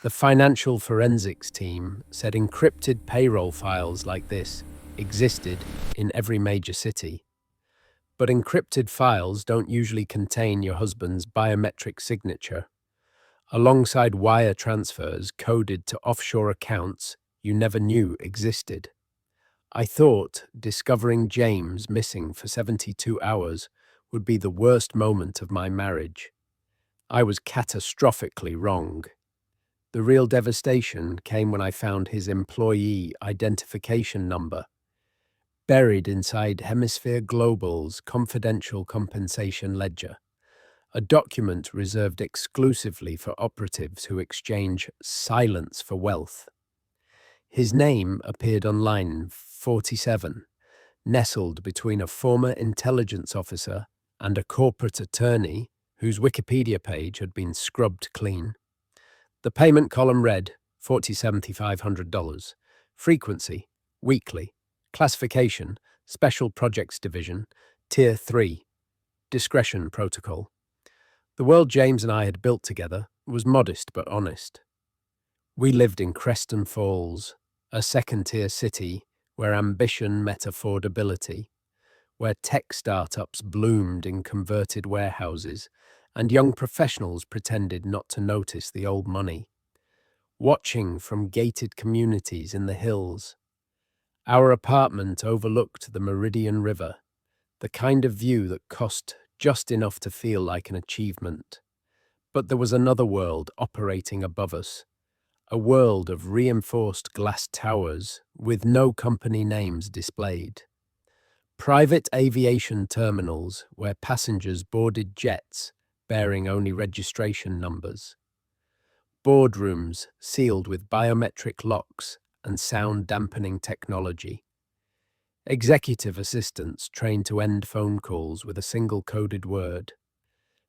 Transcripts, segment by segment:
The financial forensics team said encrypted payroll files like this existed in every major city. But encrypted files don't usually contain your husband's biometric signature, alongside wire transfers coded to offshore accounts you never knew existed. I thought discovering James missing for 72 hours would be the worst moment of my marriage. I was catastrophically wrong. The real devastation came when I found his employee identification number, buried inside Hemisphere Global's confidential compensation ledger, a document reserved exclusively for operatives who exchange silence for wealth. His name appeared on line 47, nestled between a former intelligence officer and a corporate attorney whose Wikipedia page had been scrubbed clean. The payment column read $47,500. Frequency, weekly. Classification, Special Projects Division, Tier 3. Discretion Protocol. The world James and I had built together was modest but honest. We lived in Creston Falls, a second-tier city where ambition met affordability, where tech startups bloomed in converted warehouses, and young professionals pretended not to notice the old money. Watching from gated communities in the hills, our apartment overlooked the Meridian River, the kind of view that cost just enough to feel like an achievement. But there was another world operating above us, a world of reinforced glass towers with no company names displayed. Private aviation terminals where passengers boarded jets bearing only registration numbers. Boardrooms sealed with biometric locks and sound-dampening technology. Executive assistants trained to end phone calls with a single coded word.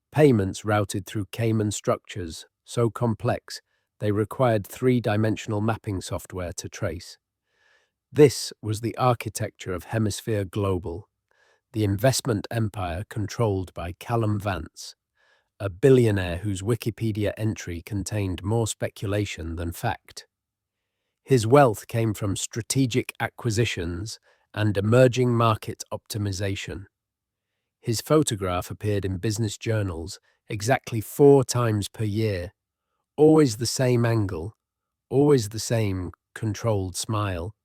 Payments routed through Cayman structures so complex they required three-dimensional mapping software to trace. This was the architecture of Hemisphere Global, the investment empire controlled by Callum Vance, a billionaire whose Wikipedia entry contained more speculation than fact. His wealth came from strategic acquisitions and emerging market optimization. His photograph appeared in business journals exactly 4 times per year, always the same angle, always the same controlled smile.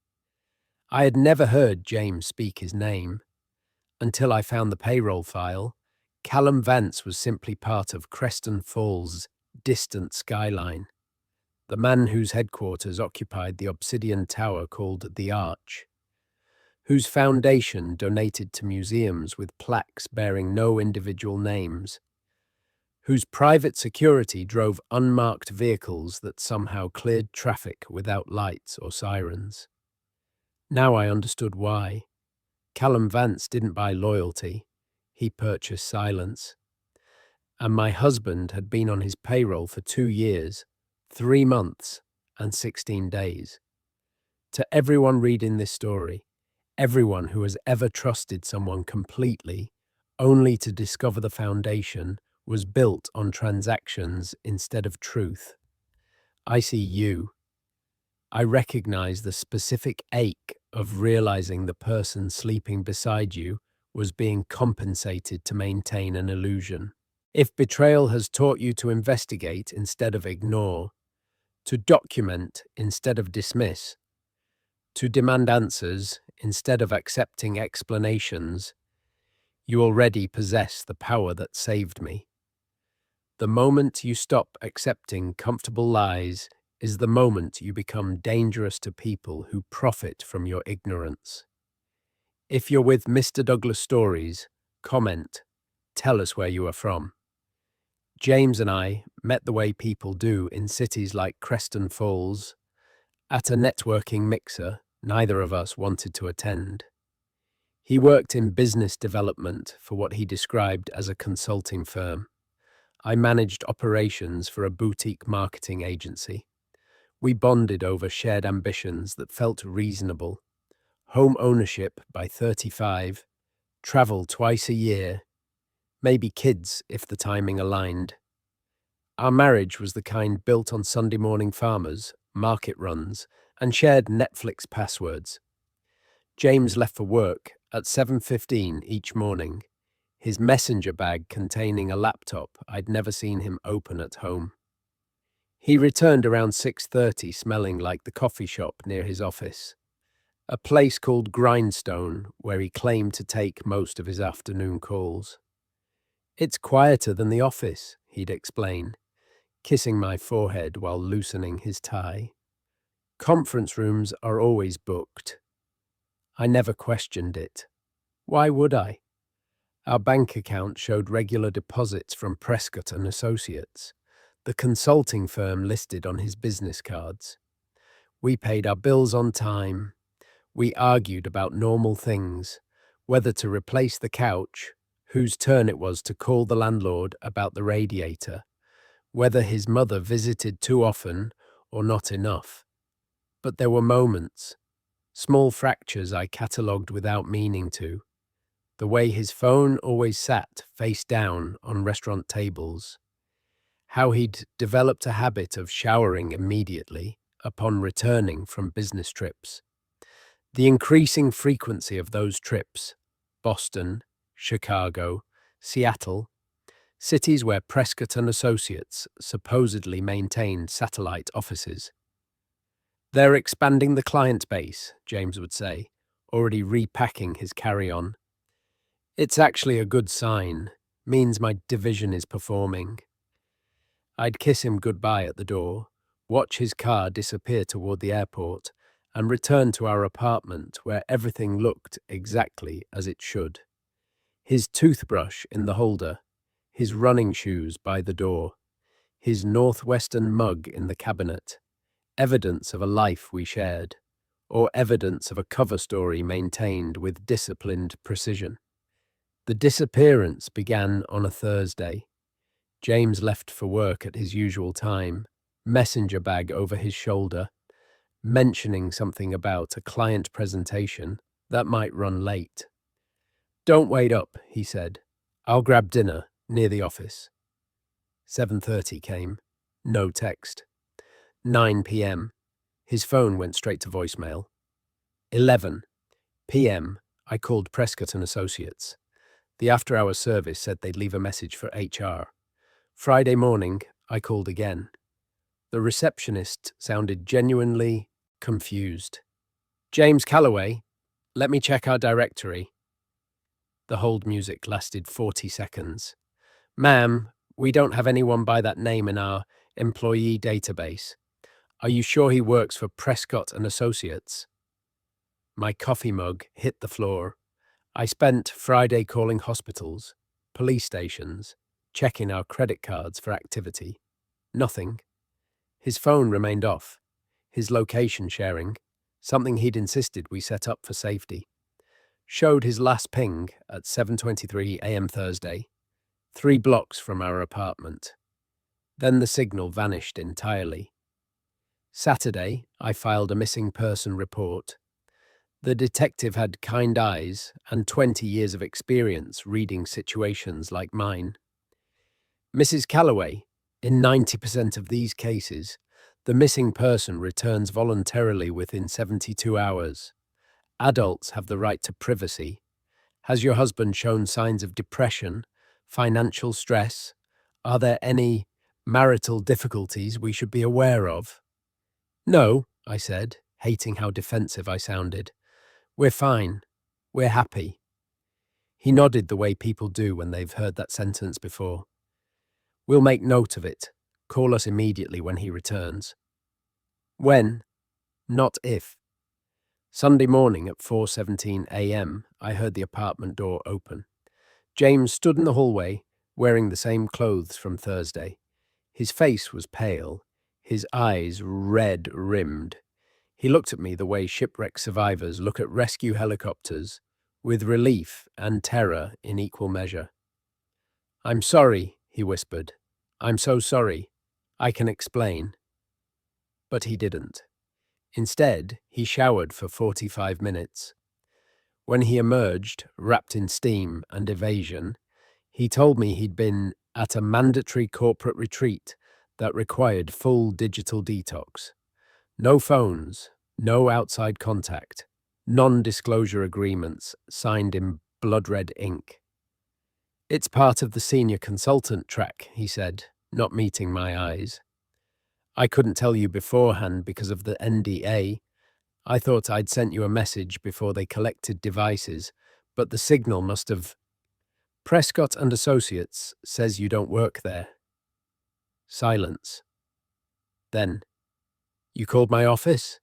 I had never heard James speak his name. Until I found the payroll file, Callum Vance was simply part of Creston Falls' distant skyline, the man whose headquarters occupied the obsidian tower called the Arch, whose foundation donated to museums with plaques bearing no individual names, whose private security drove unmarked vehicles that somehow cleared traffic without lights or sirens. Now I understood why. Callum Vance didn't buy loyalty, he purchased silence. And my husband had been on his payroll for 2 years, 3 months, and 16 days. To everyone reading this story, everyone who has ever trusted someone completely, only to discover the foundation was built on transactions instead of truth. I see you. I recognize the specific ache of realizing the person sleeping beside you was being compensated to maintain an illusion. If betrayal has taught you to investigate instead of ignore, to document instead of dismiss, to demand answers instead of accepting explanations, you already possess the power that saved me. The moment you stop accepting comfortable lies is the moment you become dangerous to people who profit from your ignorance. If you're with Mr. Douglas Stories, comment, tell us where you are from. James and I met the way people do in cities like Creston Falls, at a networking mixer neither of us wanted to attend. He worked in business development for what he described as a consulting firm. I managed operations for a boutique marketing agency. We bonded over shared ambitions that felt reasonable. Home ownership by 35, travel twice a year, maybe kids if the timing aligned. Our marriage was the kind built on Sunday morning farmers, market runs, and shared Netflix passwords. James left for work at 7:15 each morning, his messenger bag containing a laptop I'd never seen him open at home. He returned around 6:30 smelling like the coffee shop near his office, a place called Grindstone where he claimed to take most of his afternoon calls. "It's quieter than the office," he'd explain, kissing my forehead while loosening his tie. "Conference rooms are always booked." I never questioned it. Why would I? Our bank account showed regular deposits from Prescott and Associates, the consulting firm listed on his business cards. We paid our bills on time. We argued about normal things, whether to replace the couch, whose turn it was to call the landlord about the radiator, whether his mother visited too often or not enough. But there were moments, small fractures I catalogued without meaning to. The way his phone always sat face down on restaurant tables. How he'd developed a habit of showering immediately upon returning from business trips. The increasing frequency of those trips, Boston, Chicago, Seattle, cities where Prescott and Associates supposedly maintained satellite offices. "They're expanding the client base," James would say, already repacking his carry-on. "It's actually a good sign, means my division is performing." I'd kiss him goodbye at the door, watch his car disappear toward the airport, and return to our apartment where everything looked exactly as it should. His toothbrush in the holder, his running shoes by the door, his Northwestern mug in the cabinet, evidence of a life we shared, or evidence of a cover story maintained with disciplined precision. The disappearance began on a Thursday. James left for work at his usual time, messenger bag over his shoulder, mentioning something about a client presentation that might run late. "Don't wait up," he said. "I'll grab dinner near the office." 7:30 came. No text. 9 p.m. His phone went straight to voicemail. 11 p.m. I called Prescott and Associates. The after-hours service said they'd leave a message for HR. Friday morning, I called again. The receptionist sounded genuinely confused. "James Calloway, let me check our directory." The hold music lasted 40 seconds. "Ma'am, we don't have anyone by that name in our employee database. Are you sure he works for Prescott and Associates?" My coffee mug hit the floor. I spent Friday calling hospitals, police stations, checking our credit cards for activity. Nothing. His phone remained off. His location sharing, something he'd insisted we set up for safety, showed his last ping at 7:23 a.m. Thursday, 3 blocks from our apartment. Then the signal vanished entirely. Saturday, I filed a missing person report. The detective had kind eyes and 20 years of experience reading situations like mine. "Mrs. Calloway, in 90% of these cases, the missing person returns voluntarily within 72 hours. Adults have the right to privacy. Has your husband shown signs of depression, financial stress? Are there any marital difficulties we should be aware of?" "No," I said, hating how defensive I sounded. "We're fine. We're happy." He nodded the way people do when they've heard that sentence before. "We'll make note of it. Call us immediately when he returns." When? Not if. Sunday morning at 4:17 a.m., I heard the apartment door open. James stood in the hallway, wearing the same clothes from Thursday. His face was pale, his eyes red-rimmed. He looked at me the way shipwreck survivors look at rescue helicopters, with relief and terror in equal measure. "I'm sorry," he whispered. "I'm so sorry. I can explain." But he didn't. Instead, he showered for 45 minutes. When he emerged, wrapped in steam and evasion, he told me he'd been at a mandatory corporate retreat that required full digital detox. No phones, no outside contact, non-disclosure agreements signed in blood-red ink. "It's part of the senior consultant track," he said, not meeting my eyes. "I couldn't tell you beforehand because of the NDA. I thought I'd sent you a message before they collected devices, but the signal must have. Prescott and Associates says you don't work there." Silence. Then, "You called my office?"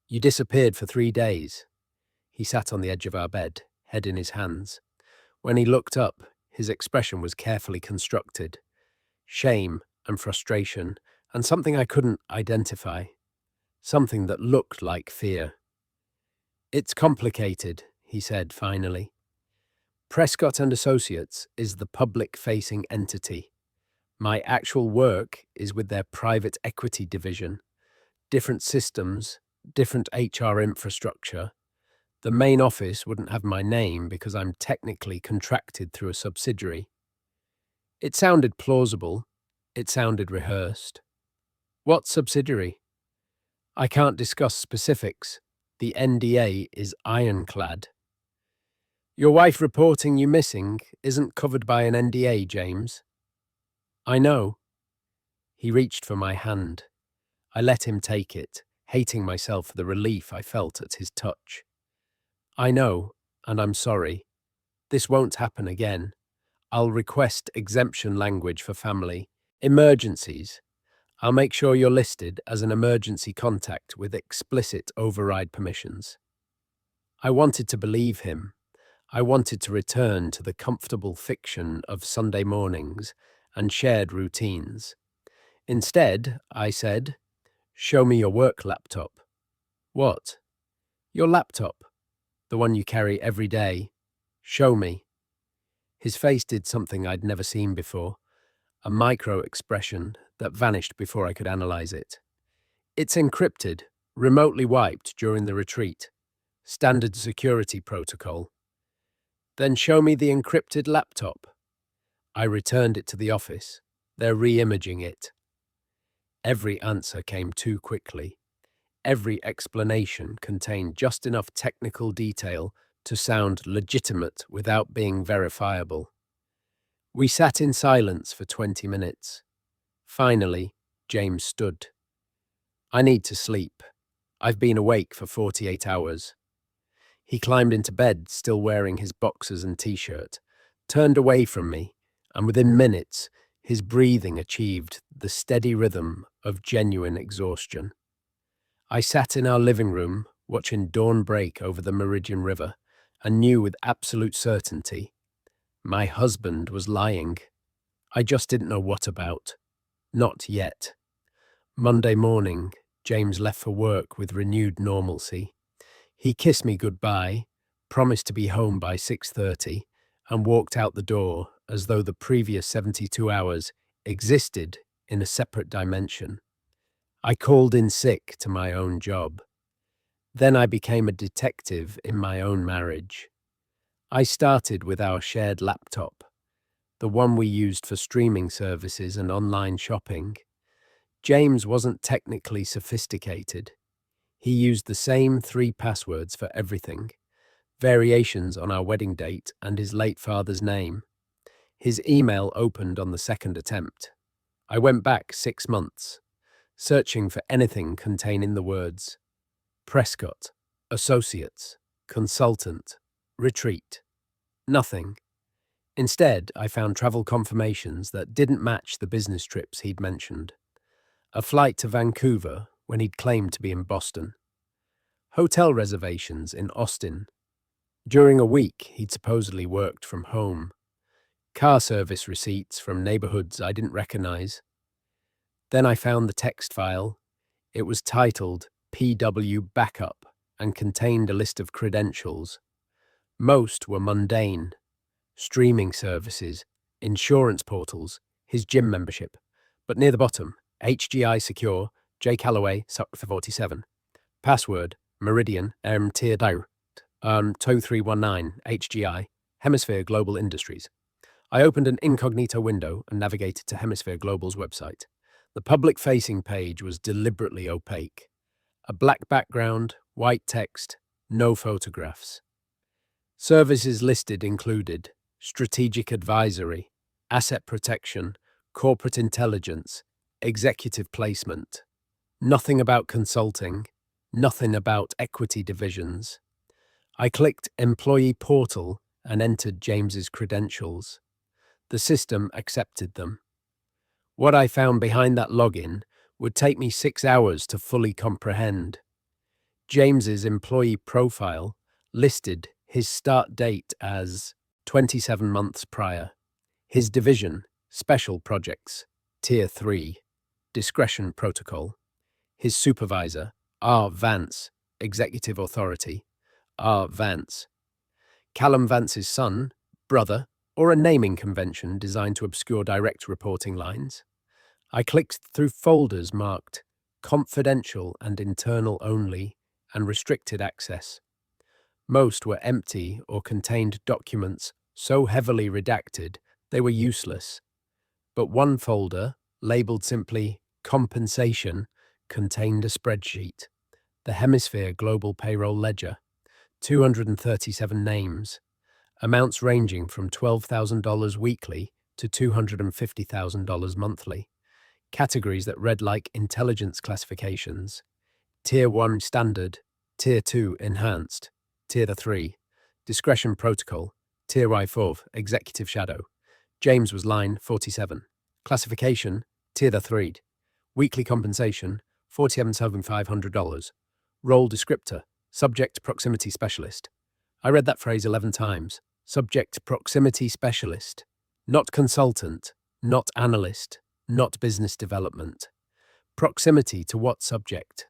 "You disappeared for 3 days." He sat on the edge of our bed, head in his hands. When he looked up, his expression was carefully constructed. Shame and frustration, and something I couldn't identify. Something that looked like fear. "It's complicated," he said finally. "Prescott and Associates is the public-facing entity. My actual work is with their private equity division. Different systems, different HR infrastructure. The main office wouldn't have my name because I'm technically contracted through a subsidiary." It sounded plausible. It sounded rehearsed. "What subsidiary?" "I can't discuss specifics. The NDA is ironclad." "Your wife reporting you missing isn't covered by an NDA, James." "I know." He reached for my hand. I let him take it, hating myself for the relief I felt at his touch. "I know, and I'm sorry. This won't happen again. I'll request exemption language for family. Emergencies. I'll make sure you're listed as an emergency contact with explicit override permissions." I wanted to believe him. I wanted to return to the comfortable fiction of Sunday mornings and shared routines. Instead, I said, "Show me your work laptop." "What?" "Your laptop. The one you carry every day. Show me." His face did something I'd never seen before, a micro-expression that vanished before I could analyze it. "It's encrypted, remotely wiped during the retreat. Standard security protocol." "Then show me the encrypted laptop." I returned it to the office. They're re-imaging it. Every answer came too quickly. Every explanation contained just enough technical detail to sound legitimate without being verifiable. We sat in silence for 20 minutes. Finally, James stood. "I need to sleep. I've been awake for 48 hours. He climbed into bed, still wearing his boxers and t-shirt, turned away from me, and within minutes, his breathing achieved the steady rhythm of genuine exhaustion. I sat in our living room, watching dawn break over the Meridian River, and knew with absolute certainty my husband was lying. I just didn't know what about. Not yet. Monday morning, James left for work with renewed normalcy. He kissed me goodbye, promised to be home by 6:30, and walked out the door as though the previous 72 hours existed in a separate dimension. I called in sick to my own job. Then I became a detective in my own marriage. I started with our shared laptop, the one we used for streaming services and online shopping. James wasn't technically sophisticated. He used the same 3 passwords for everything, variations on our wedding date and his late father's name. His email opened on the 2nd attempt. I went back 6 months, searching for anything containing the words Prescott, Associates, Consultant, Retreat. Nothing. Instead, I found travel confirmations that didn't match the business trips he'd mentioned. A flight to Vancouver when he'd claimed to be in Boston. Hotel reservations in Austin. During a week, he'd supposedly worked from home. Car service receipts from neighborhoods I didn't recognize. Then I found the text file. It was titled PW Backup and contained a list of credentials. Most were mundane. Streaming services, insurance portals, his gym membership. But near the bottom, HGI Secure, J. Calloway, 47. Password, Meridian, Tier 2319, HGI, Hemisphere Global Industries. I opened an incognito window and navigated to Hemisphere Global's website. The public-facing page was deliberately opaque. A black background, white text, no photographs. Services listed included strategic advisory, asset protection, corporate intelligence, executive placement. Nothing about consulting, nothing about equity divisions. I clicked Employee Portal and entered James's credentials. The system accepted them. What I found behind that login would take me 6 hours to fully comprehend. James's employee profile listed his start date as 27 months prior. His division, Special Projects, Tier 3, Discretion Protocol. His supervisor, R. Vance, Executive Authority, R. Vance. Callum Vance's son, brother, or a naming convention designed to obscure direct reporting lines. I clicked through folders marked confidential and internal only and restricted access. Most were empty or contained documents so heavily redacted they were useless. But one folder, labeled simply compensation, contained a spreadsheet. The Hemisphere Global Payroll Ledger, 237 names, amounts ranging from $12,000 weekly to $250,000 monthly. Categories that read like intelligence classifications. Tier 1 standard, Tier 2 enhanced, Tier 3 discretion protocol, Tier Y4 executive shadow. James was line 47. Classification, Tier 3 weekly compensation, $47,500. Role descriptor, subject proximity specialist. I read that phrase 11 times. Subject proximity specialist. Not consultant, not analyst, not business development. Proximity to what subject?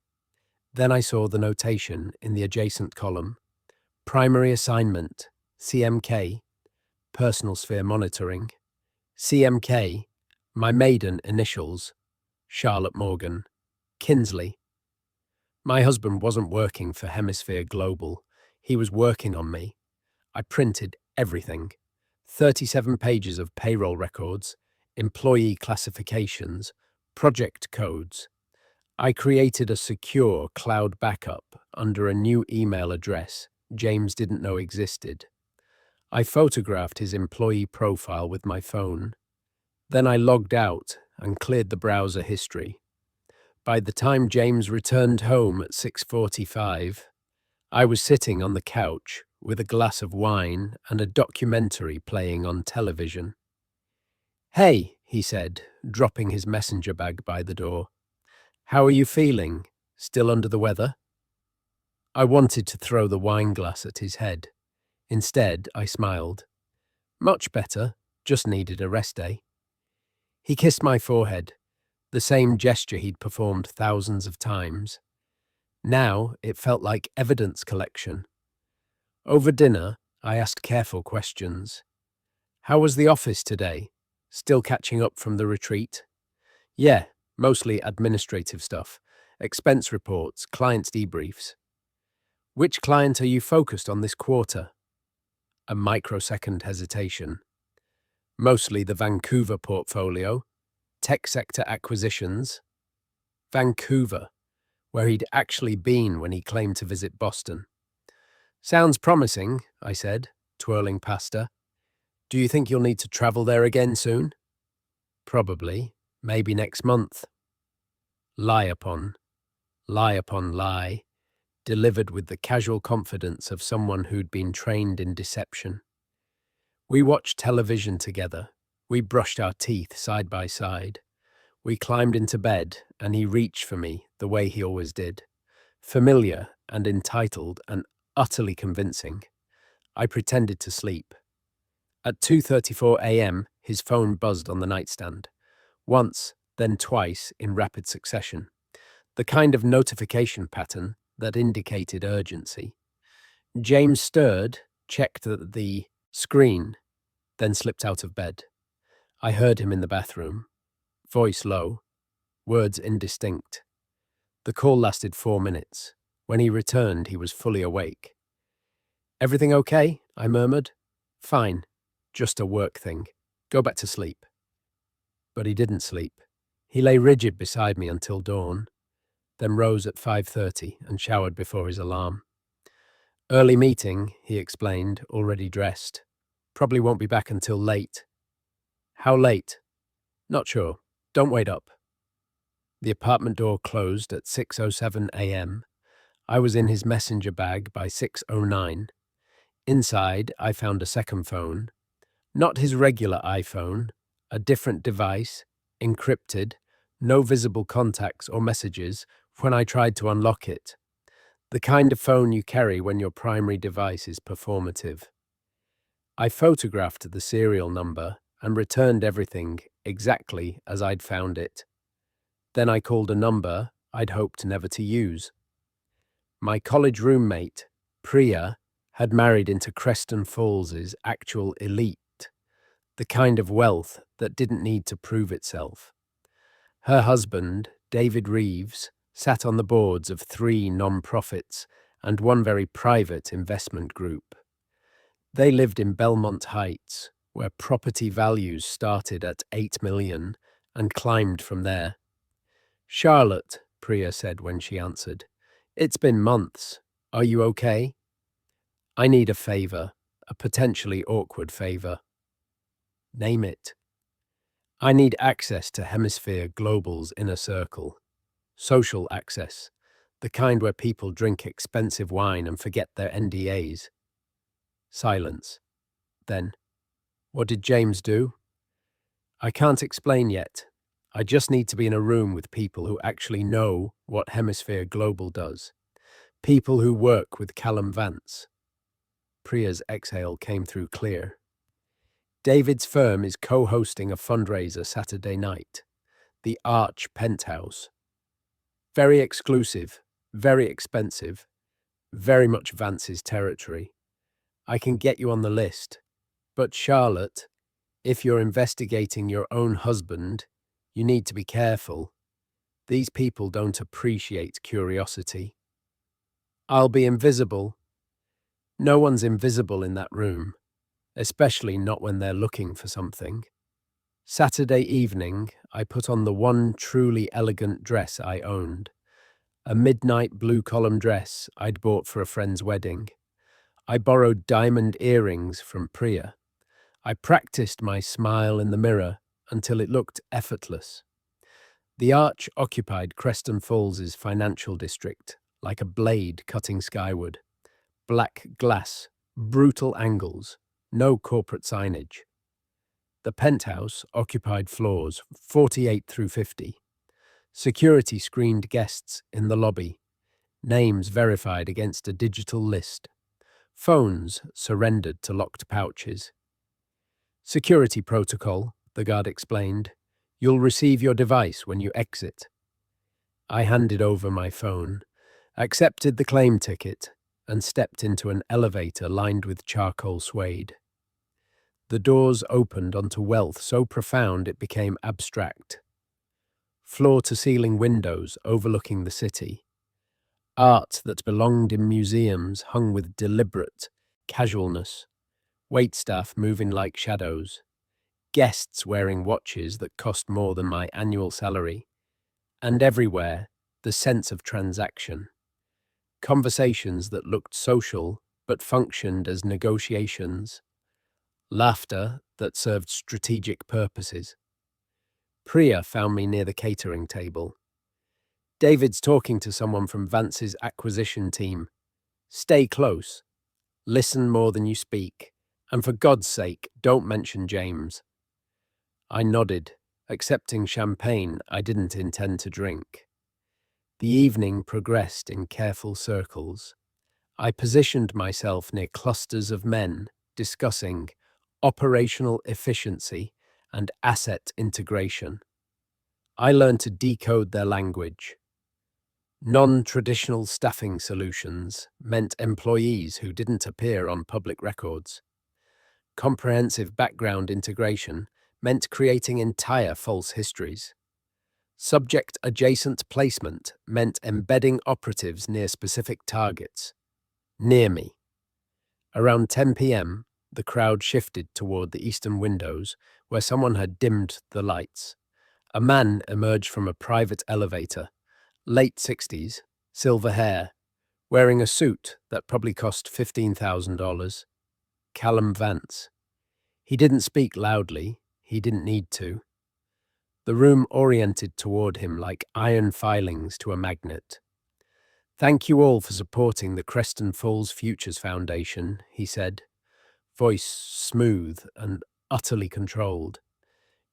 Then I saw the notation in the adjacent column. Primary assignment, CMK, personal sphere monitoring. CMK, my maiden initials, Charlotte Morgan Kinsley. My husband wasn't working for Hemisphere Global. He was working on me. I printed everything. 37 pages of payroll records, employee classifications, project codes. I created a secure cloud backup under a new email address James didn't know existed. I photographed his employee profile with my phone. Then I logged out and cleared the browser history. By the time James returned home at 6:45, I was sitting on the couch with a glass of wine and a documentary playing on television. "Hey," he said, dropping his messenger bag by the door. "How are you feeling? Still under the weather?" I wanted to throw the wine glass at his head. Instead, I smiled. "Much better, just needed a rest day." He kissed my forehead, the same gesture he'd performed thousands of times. Now it felt like evidence collection. Over dinner, I asked careful questions. "How was the office today? Still catching up from the retreat?" "Yeah, mostly administrative stuff. Expense reports, client debriefs." "Which client are you focused on this quarter?" A microsecond hesitation. "Mostly the Vancouver portfolio. Tech sector acquisitions." Vancouver, where he'd actually been when he claimed to visit Boston. "Sounds promising," I said, twirling past her. "Do you think you'll need to travel there again soon?" "Probably. Maybe next month." Lie upon lie, delivered with the casual confidence of someone who'd been trained in deception. We watched television together. We brushed our teeth side by side. We climbed into bed, and he reached for me the way he always did. Familiar and entitled and utterly convincing. I pretended to sleep. At 2:34 a.m., his phone buzzed on the nightstand. Once, then twice in rapid succession. The kind of notification pattern that indicated urgency. James stirred, checked the screen, then slipped out of bed. I heard him in the bathroom. Voice low, words indistinct. The call lasted 4 minutes. When he returned, he was fully awake. "Everything okay?" I murmured. "Fine. Just a work thing. Go back to sleep." But he didn't sleep. He lay rigid beside me until dawn, then rose at 5:30 and showered before his alarm. Early meeting, he explained, already dressed. Probably won't be back until late. How late? Not sure. Don't wait up. The apartment door closed at 6:07 a.m. I was in his messenger bag by 6:09. Inside, I found a second phone. Not his regular iPhone, a different device, encrypted, no visible contacts or messages when I tried to unlock it. The kind of phone you carry when your primary device is performative. I photographed the serial number and returned everything exactly as I'd found it. Then I called a number I'd hoped never to use. My college roommate, Priya, had married into Creston Falls's actual elite, the kind of wealth that didn't need to prove itself. Her husband, David Reeves, sat on the boards of 3 non-profits and one very private investment group. They lived in Belmont Heights, where property values started at $8 million and climbed from there. "Charlotte," Priya said when she answered, "it's been months. Are you okay?" "I need a favor, a potentially awkward favor." "Name it." "I need access to Hemisphere Global's inner circle. Social access, the kind where people drink expensive wine and forget their NDAs." Silence. Then, "What did James do?" "I can't explain yet. I just need to be in a room with people who actually know what Hemisphere Global does. People who work with Callum Vance." Priya's exhale came through clear. "David's firm is co-hosting a fundraiser Saturday night. The Arch Penthouse. Very exclusive, very expensive, very much Vance's territory. I can get you on the list. But Charlotte, if you're investigating your own husband, you need to be careful. These people don't appreciate curiosity." "I'll be invisible." "No one's invisible in that room, especially not when they're looking for something." Saturday evening, I put on the one truly elegant dress I owned, a midnight blue column dress I'd bought for a friend's wedding. I borrowed diamond earrings from Priya. I practiced my smile in the mirror until it looked effortless. The Arch occupied Creston Falls's financial district, like a blade cutting skyward. Black glass, brutal angles, no corporate signage. The penthouse occupied floors 48 through 50. Security screened guests in the lobby, names verified against a digital list. Phones surrendered to locked pouches. "Security protocol," the guard explained. "You'll receive your device when you exit." I handed over my phone, accepted the claim ticket, and stepped into an elevator lined with charcoal suede. The doors opened onto wealth so profound it became abstract. Floor-to-ceiling windows overlooking the city. Art that belonged in museums hung with deliberate casualness. Waitstaff moving like shadows. Guests wearing watches that cost more than my annual salary. And everywhere, the sense of transaction. Conversations that looked social but functioned as negotiations. Laughter that served strategic purposes. Priya found me near the catering table. "David's talking to someone from Vance's acquisition team. Stay close. Listen more than you speak. And for God's sake, don't mention James." I nodded, accepting champagne I didn't intend to drink. The evening progressed in careful circles. I positioned myself near clusters of men discussing operational efficiency and asset integration. I learned to decode their language. Non-traditional staffing solutions meant employees who didn't appear on public records. Comprehensive background integration meant creating entire false histories. Subject-adjacent placement meant embedding operatives near specific targets. Near me. Around 10 p.m., the crowd shifted toward the eastern windows, where someone had dimmed the lights. A man emerged from a private elevator, late 60s, silver hair, wearing a suit that probably cost $15,000. Callum Vance. He didn't speak loudly. He didn't need to. The room oriented toward him like iron filings to a magnet. "Thank you all for supporting the Creston Falls Futures Foundation," he said, voice smooth and utterly controlled.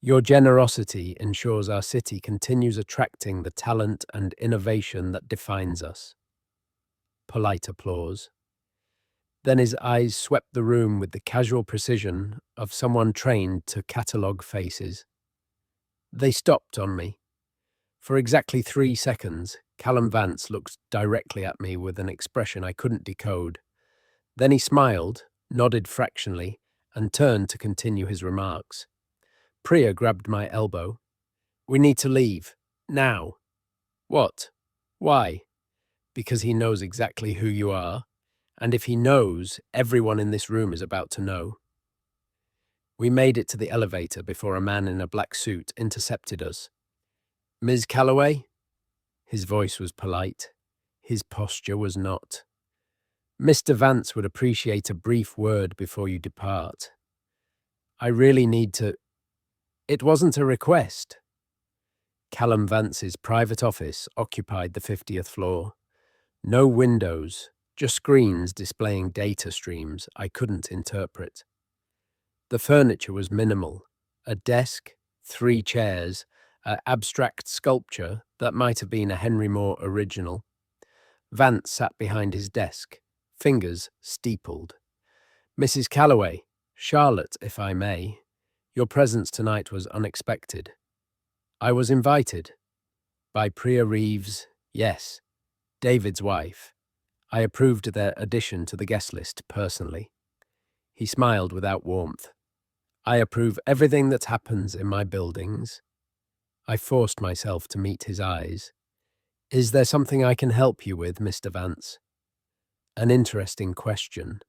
"Your generosity ensures our city continues attracting the talent and innovation that defines us." Polite applause. Then his eyes swept the room with the casual precision of someone trained to catalogue faces. They stopped on me. For exactly 3 seconds, Callum Vance looked directly at me with an expression I couldn't decode. Then he smiled, nodded fractionally, and turned to continue his remarks. Priya grabbed my elbow. "We need to leave. Now." "What? Why?" "Because he knows exactly who you are, and if he knows, everyone in this room is about to know." We made it to the elevator before a man in a black suit intercepted us. "Ms. Calloway?" His voice was polite. His posture was not. "Mr. Vance would appreciate a brief word before you depart." "I really need to—" "It wasn't a request." Callum Vance's private office occupied the 50th floor. No windows, just screens displaying data streams I couldn't interpret. The furniture was minimal. A desk, 3 chairs, an abstract sculpture that might have been a Henry Moore original. Vance sat behind his desk, fingers steepled. "Mrs. Calloway, Charlotte, if I may, your presence tonight was unexpected." "I was invited." "By Priya Reeves, yes, David's wife. I approved their addition to the guest list personally." He smiled without warmth. "I approve everything that happens in my buildings." I forced myself to meet his eyes. "Is there something I can help you with, Mr. Vance?" An interesting question.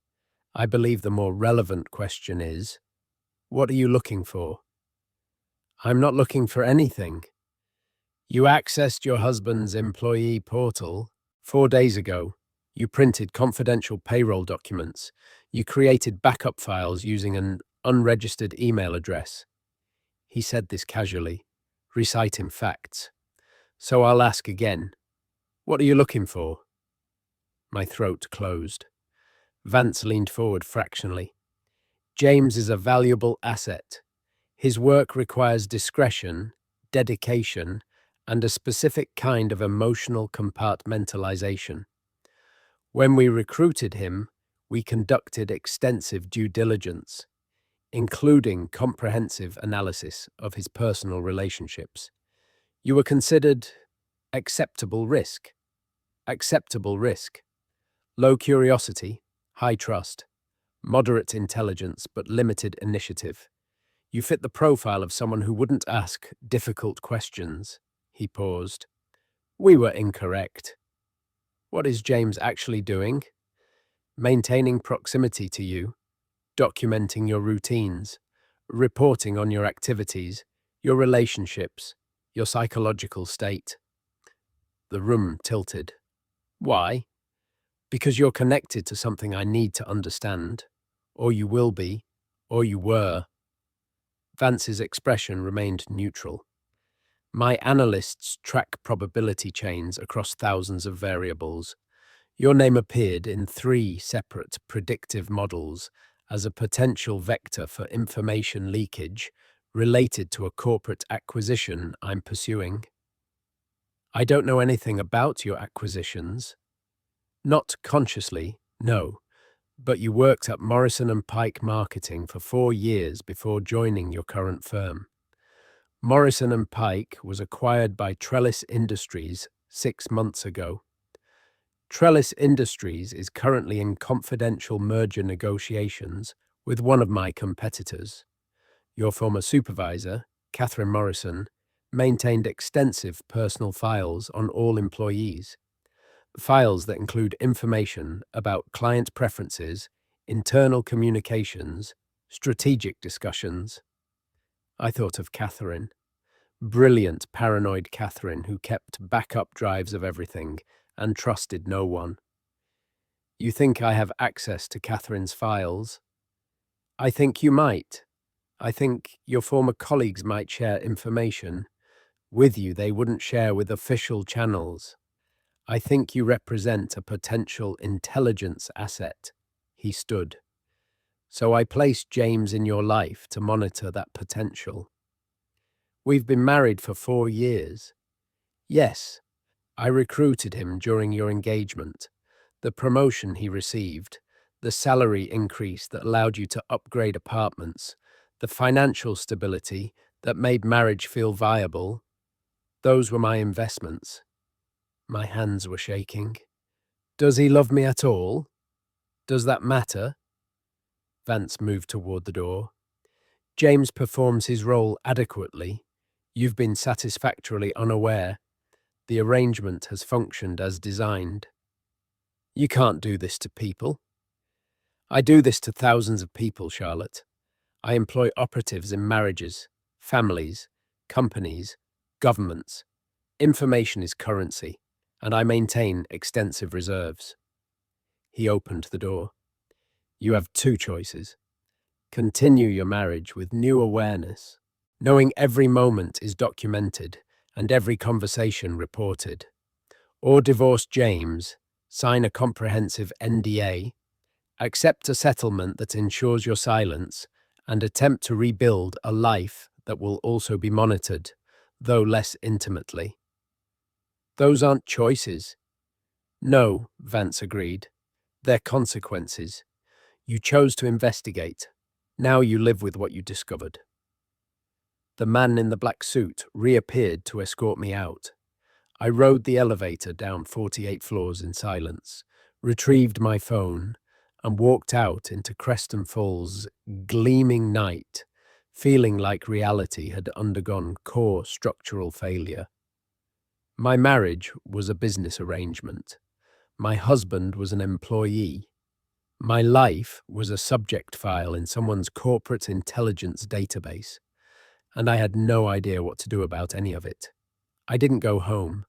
I believe the more relevant question is, what are you looking for? "I'm not looking for anything." "You accessed your husband's employee portal 4 days ago. You printed confidential payroll documents. You created backup files using an unregistered email address." He said this casually, reciting facts. "So I'll ask again. What are you looking for?" My throat closed. Vance leaned forward fractionally. "James is a valuable asset. His work requires discretion, dedication, and a specific kind of emotional compartmentalization. When we recruited him, we conducted extensive due diligence, including comprehensive analysis of his personal relationships. You were considered acceptable risk. Acceptable risk. Low curiosity, high trust, moderate intelligence but limited initiative. You fit the profile of someone who wouldn't ask difficult questions." He paused. "We were incorrect." "What is James actually doing?" "Maintaining proximity to you, documenting your routines, reporting on your activities, your relationships, your psychological state." The room tilted. "Why?" "Because you're connected to something I need to understand. Or you will be, or you were." Vance's expression remained neutral. "My analysts track probability chains across thousands of variables. Your name appeared in 3 separate predictive models as a potential vector for information leakage related to a corporate acquisition I'm pursuing." "I don't know anything about your acquisitions." "Not consciously, no. But you worked at Morrison and Pike Marketing for 4 years before joining your current firm. Morrison and Pike was acquired by Trellis Industries 6 months ago. Trellis Industries is currently in confidential merger negotiations with one of my competitors. Your former supervisor, Catherine Morrison, maintained extensive personal files on all employees. Files that include information about client preferences, internal communications, strategic discussions." I thought of Catherine. Brilliant, paranoid Catherine who kept backup drives of everything and trusted no one. You think I have access to Catherine's files? I think you might. I think your former colleagues might share information. With you, they wouldn't share with official channels. I think you represent a potential intelligence asset. He stood. So I placed James in your life to monitor that potential. We've been married for 4 years. Yes, I recruited him during your engagement. The promotion he received, the salary increase that allowed you to upgrade apartments, the financial stability that made marriage feel viable, those were my investments. My hands were shaking. Does he love me at all? Does that matter? Vance moved toward the door. James performs his role adequately. You've been satisfactorily unaware. The arrangement has functioned as designed. You can't do this to people. I do this to thousands of people, Charlotte. I employ operatives in marriages, families, companies, governments. Information is currency, and I maintain extensive reserves. He opened the door. You have 2 choices. Continue your marriage with new awareness, knowing every moment is documented and every conversation reported. Or divorce James, sign a comprehensive NDA, accept a settlement that ensures your silence, and attempt to rebuild a life that will also be monitored, though less intimately. Those aren't choices. No, Vance agreed. They're consequences. You chose to investigate. Now you live with what you discovered. The man in the black suit reappeared to escort me out. I rode the elevator down 48 floors in silence, retrieved my phone, and walked out into Creston Falls' gleaming night, feeling like reality had undergone core structural failure. My marriage was a business arrangement. My husband was an employee. My life was a subject file in someone's corporate intelligence database, and I had no idea what to do about any of it. I didn't go home.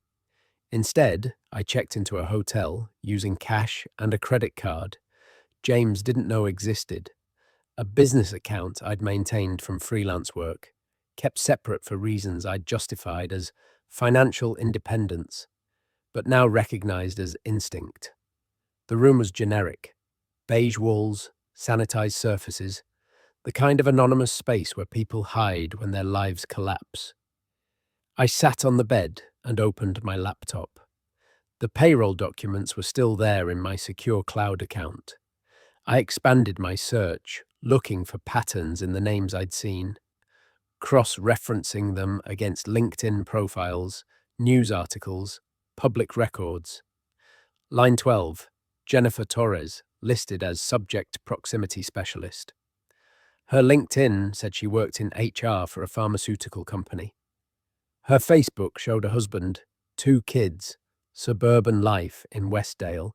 Instead, I checked into a hotel using cash and a credit card James didn't know existed, a business account I'd maintained from freelance work, kept separate for reasons I'd justified as financial independence, but now recognized as instinct. The room was generic. Beige walls, sanitized surfaces, the kind of anonymous space where people hide when their lives collapse. I sat on the bed and opened my laptop. The payroll documents were still there in my secure cloud account. I expanded my search, looking for patterns in the names I'd seen, cross-referencing them against LinkedIn profiles, news articles, public records. Line 12, Jennifer Torres, listed as Subject Proximity Specialist. Her LinkedIn said she worked in HR for a pharmaceutical company. Her Facebook showed a husband, 2 kids, suburban life in Westdale.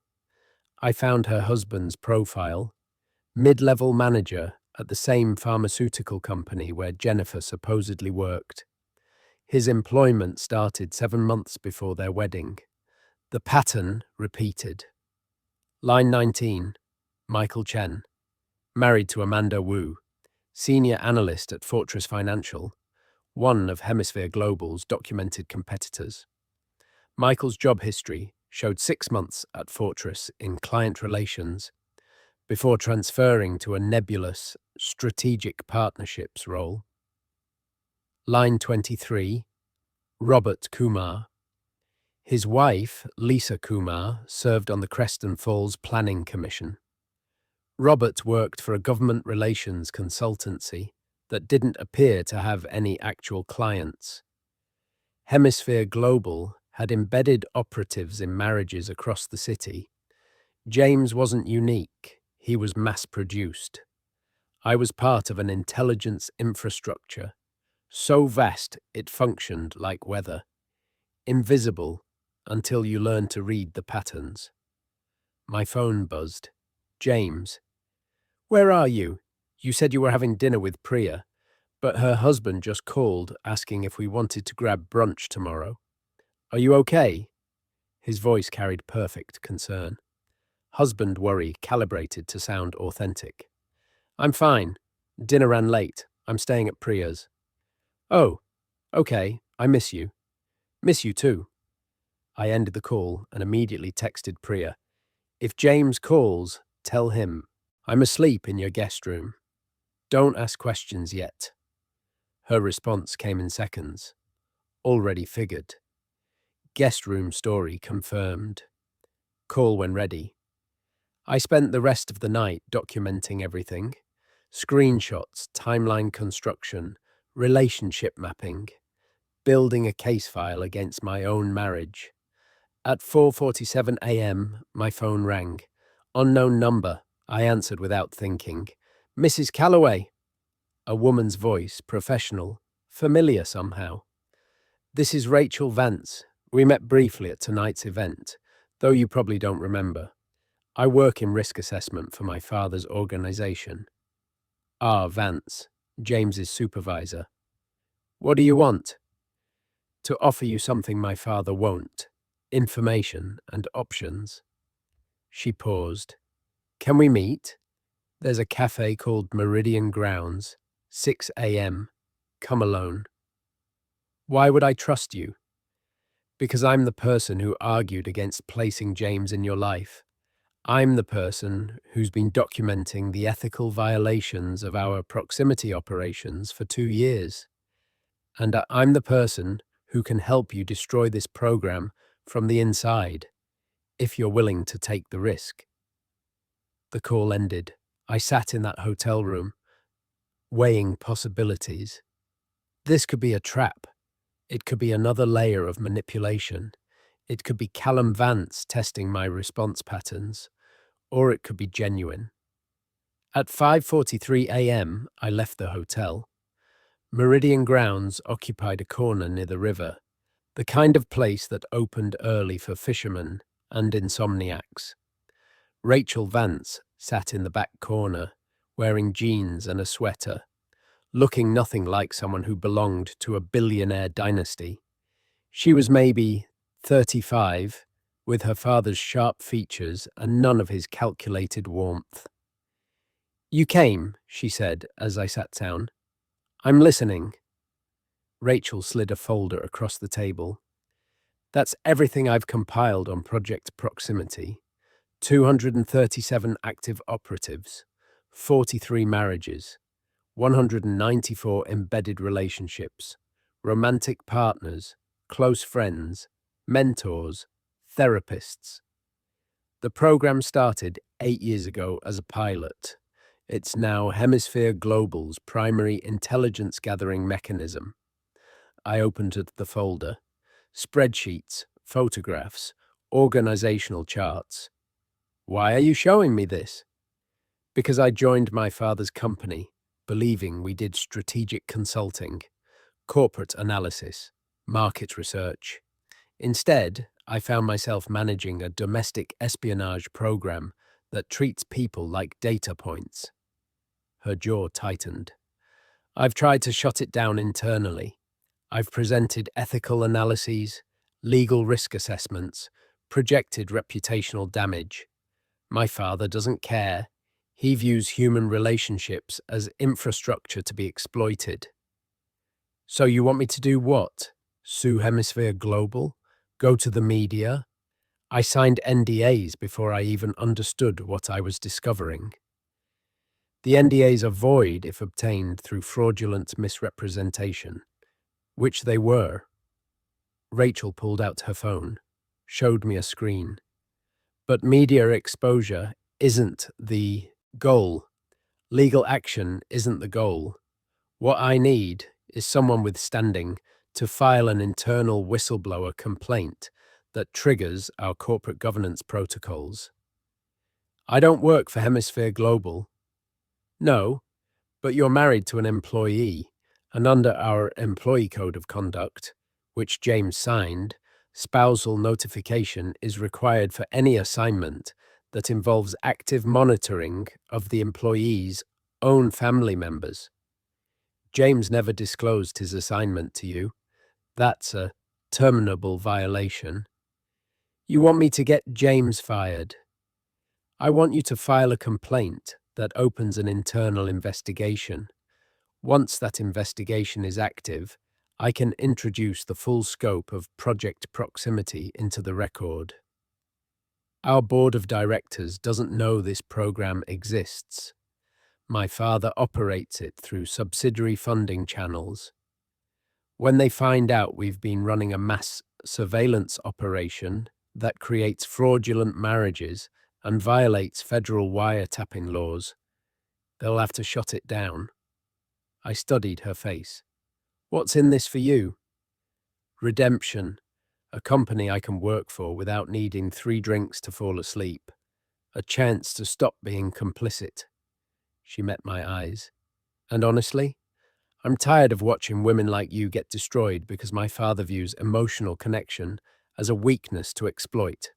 I found her husband's profile, mid-level manager at the same pharmaceutical company where Jennifer supposedly worked. His employment started 7 months before their wedding. The pattern repeated. Line 19, Michael Chen, married to Amanda Wu, senior analyst at Fortress Financial, one of Hemisphere Global's documented competitors. Michael's job history showed 6 months at Fortress in client relations before transferring to a nebulous strategic partnerships role. Line 23, Robert Kumar. His wife, Lisa Kumar, served on the Creston Falls Planning Commission. Robert worked for a government relations consultancy that didn't appear to have any actual clients. Hemisphere Global had embedded operatives in marriages across the city. James wasn't unique, he was mass-produced. I was part of an intelligence infrastructure, so vast it functioned like weather, invisible until you learned to read the patterns. My phone buzzed. James. Where are you? You said you were having dinner with Priya. But her husband just called asking if we wanted to grab brunch tomorrow. Are you okay? His voice carried perfect concern. Husband worry calibrated to sound authentic. I'm fine. Dinner ran late. I'm staying at Priya's. Oh, okay. I miss you. Miss you too. I ended the call and immediately texted Priya. If James calls, tell him. I'm asleep in your guest room. Don't ask questions yet. Her response came in seconds. Already figured. Guest room story confirmed. Call when ready. I spent the rest of the night documenting everything. Screenshots, timeline construction, relationship mapping, building a case file against my own marriage. At 4:47 a.m., my phone rang. Unknown number. I answered without thinking. Mrs. Calloway. A woman's voice, professional, familiar somehow. This is Rachel Vance. We met briefly at tonight's event, though you probably don't remember. I work in risk assessment for my father's organization. Ah, Vance, James's supervisor. What do you want? To offer you something my father won't. Information and options. She paused. Can we meet? There's a cafe called Meridian Grounds, 6 a.m. Come alone. Why would I trust you? Because I'm the person who argued against placing James in your life. I'm the person who's been documenting the ethical violations of our proximity operations for 2 years. And I'm the person who can help you destroy this program from the inside, if you're willing to take the risk. The call ended. I sat in that hotel room, weighing possibilities. This could be a trap. It could be another layer of manipulation. It could be Callum Vance testing my response patterns, or it could be genuine. At 5:43 a.m., I left the hotel. Meridian Grounds occupied a corner near the river, the kind of place that opened early for fishermen and insomniacs. Rachel Vance sat in the back corner, wearing jeans and a sweater, looking nothing like someone who belonged to a billionaire dynasty. She was maybe 35, with her father's sharp features and none of his calculated warmth. You came, she said as I sat down. I'm listening. Rachel slid a folder across the table. That's everything I've compiled on Project Proximity. 237 active operatives, 43 marriages, 194 embedded relationships, romantic partners, close friends, mentors, therapists. The program started 8 years ago as a pilot. It's now Hemisphere Global's primary intelligence gathering mechanism. I opened the folder. Spreadsheets, photographs, organizational charts. Why are you showing me this? Because I joined my father's company, believing we did strategic consulting, corporate analysis, market research. Instead, I found myself managing a domestic espionage program that treats people like data points. Her jaw tightened. I've tried to shut it down internally. I've presented ethical analyses, legal risk assessments, projected reputational damage. My father doesn't care. He views human relationships as infrastructure to be exploited. So you want me to do what? Sue Hemisphere Global? Go to the media? I signed NDAs before I even understood what I was discovering. The NDAs are void if obtained through fraudulent misrepresentation, which they were. Rachel pulled out her phone, showed me a screen. But media exposure isn't the goal. Legal action isn't the goal. What I need is someone with standing to file an internal whistleblower complaint that triggers our corporate governance protocols. I don't work for Hemisphere Global. No, but you're married to an employee, and under our employee code of conduct, which James signed, spousal notification is required for any assignment that involves active monitoring of the employee's own family members. James never disclosed his assignment to you. That's a terminable violation. You want me to get James fired. I want you to file a complaint that opens an internal investigation. Once that investigation is active, I can introduce the full scope of Project Proximity into the record. Our board of directors doesn't know this program exists. My father operates it through subsidiary funding channels. When they find out we've been running a mass surveillance operation that creates fraudulent marriages and violates federal wiretapping laws, they'll have to shut it down. I studied her face. What's in this for you? Redemption, a company I can work for without needing 3 drinks to fall asleep, a chance to stop being complicit. She met my eyes. And honestly, I'm tired of watching women like you get destroyed because my father views emotional connection as a weakness to exploit.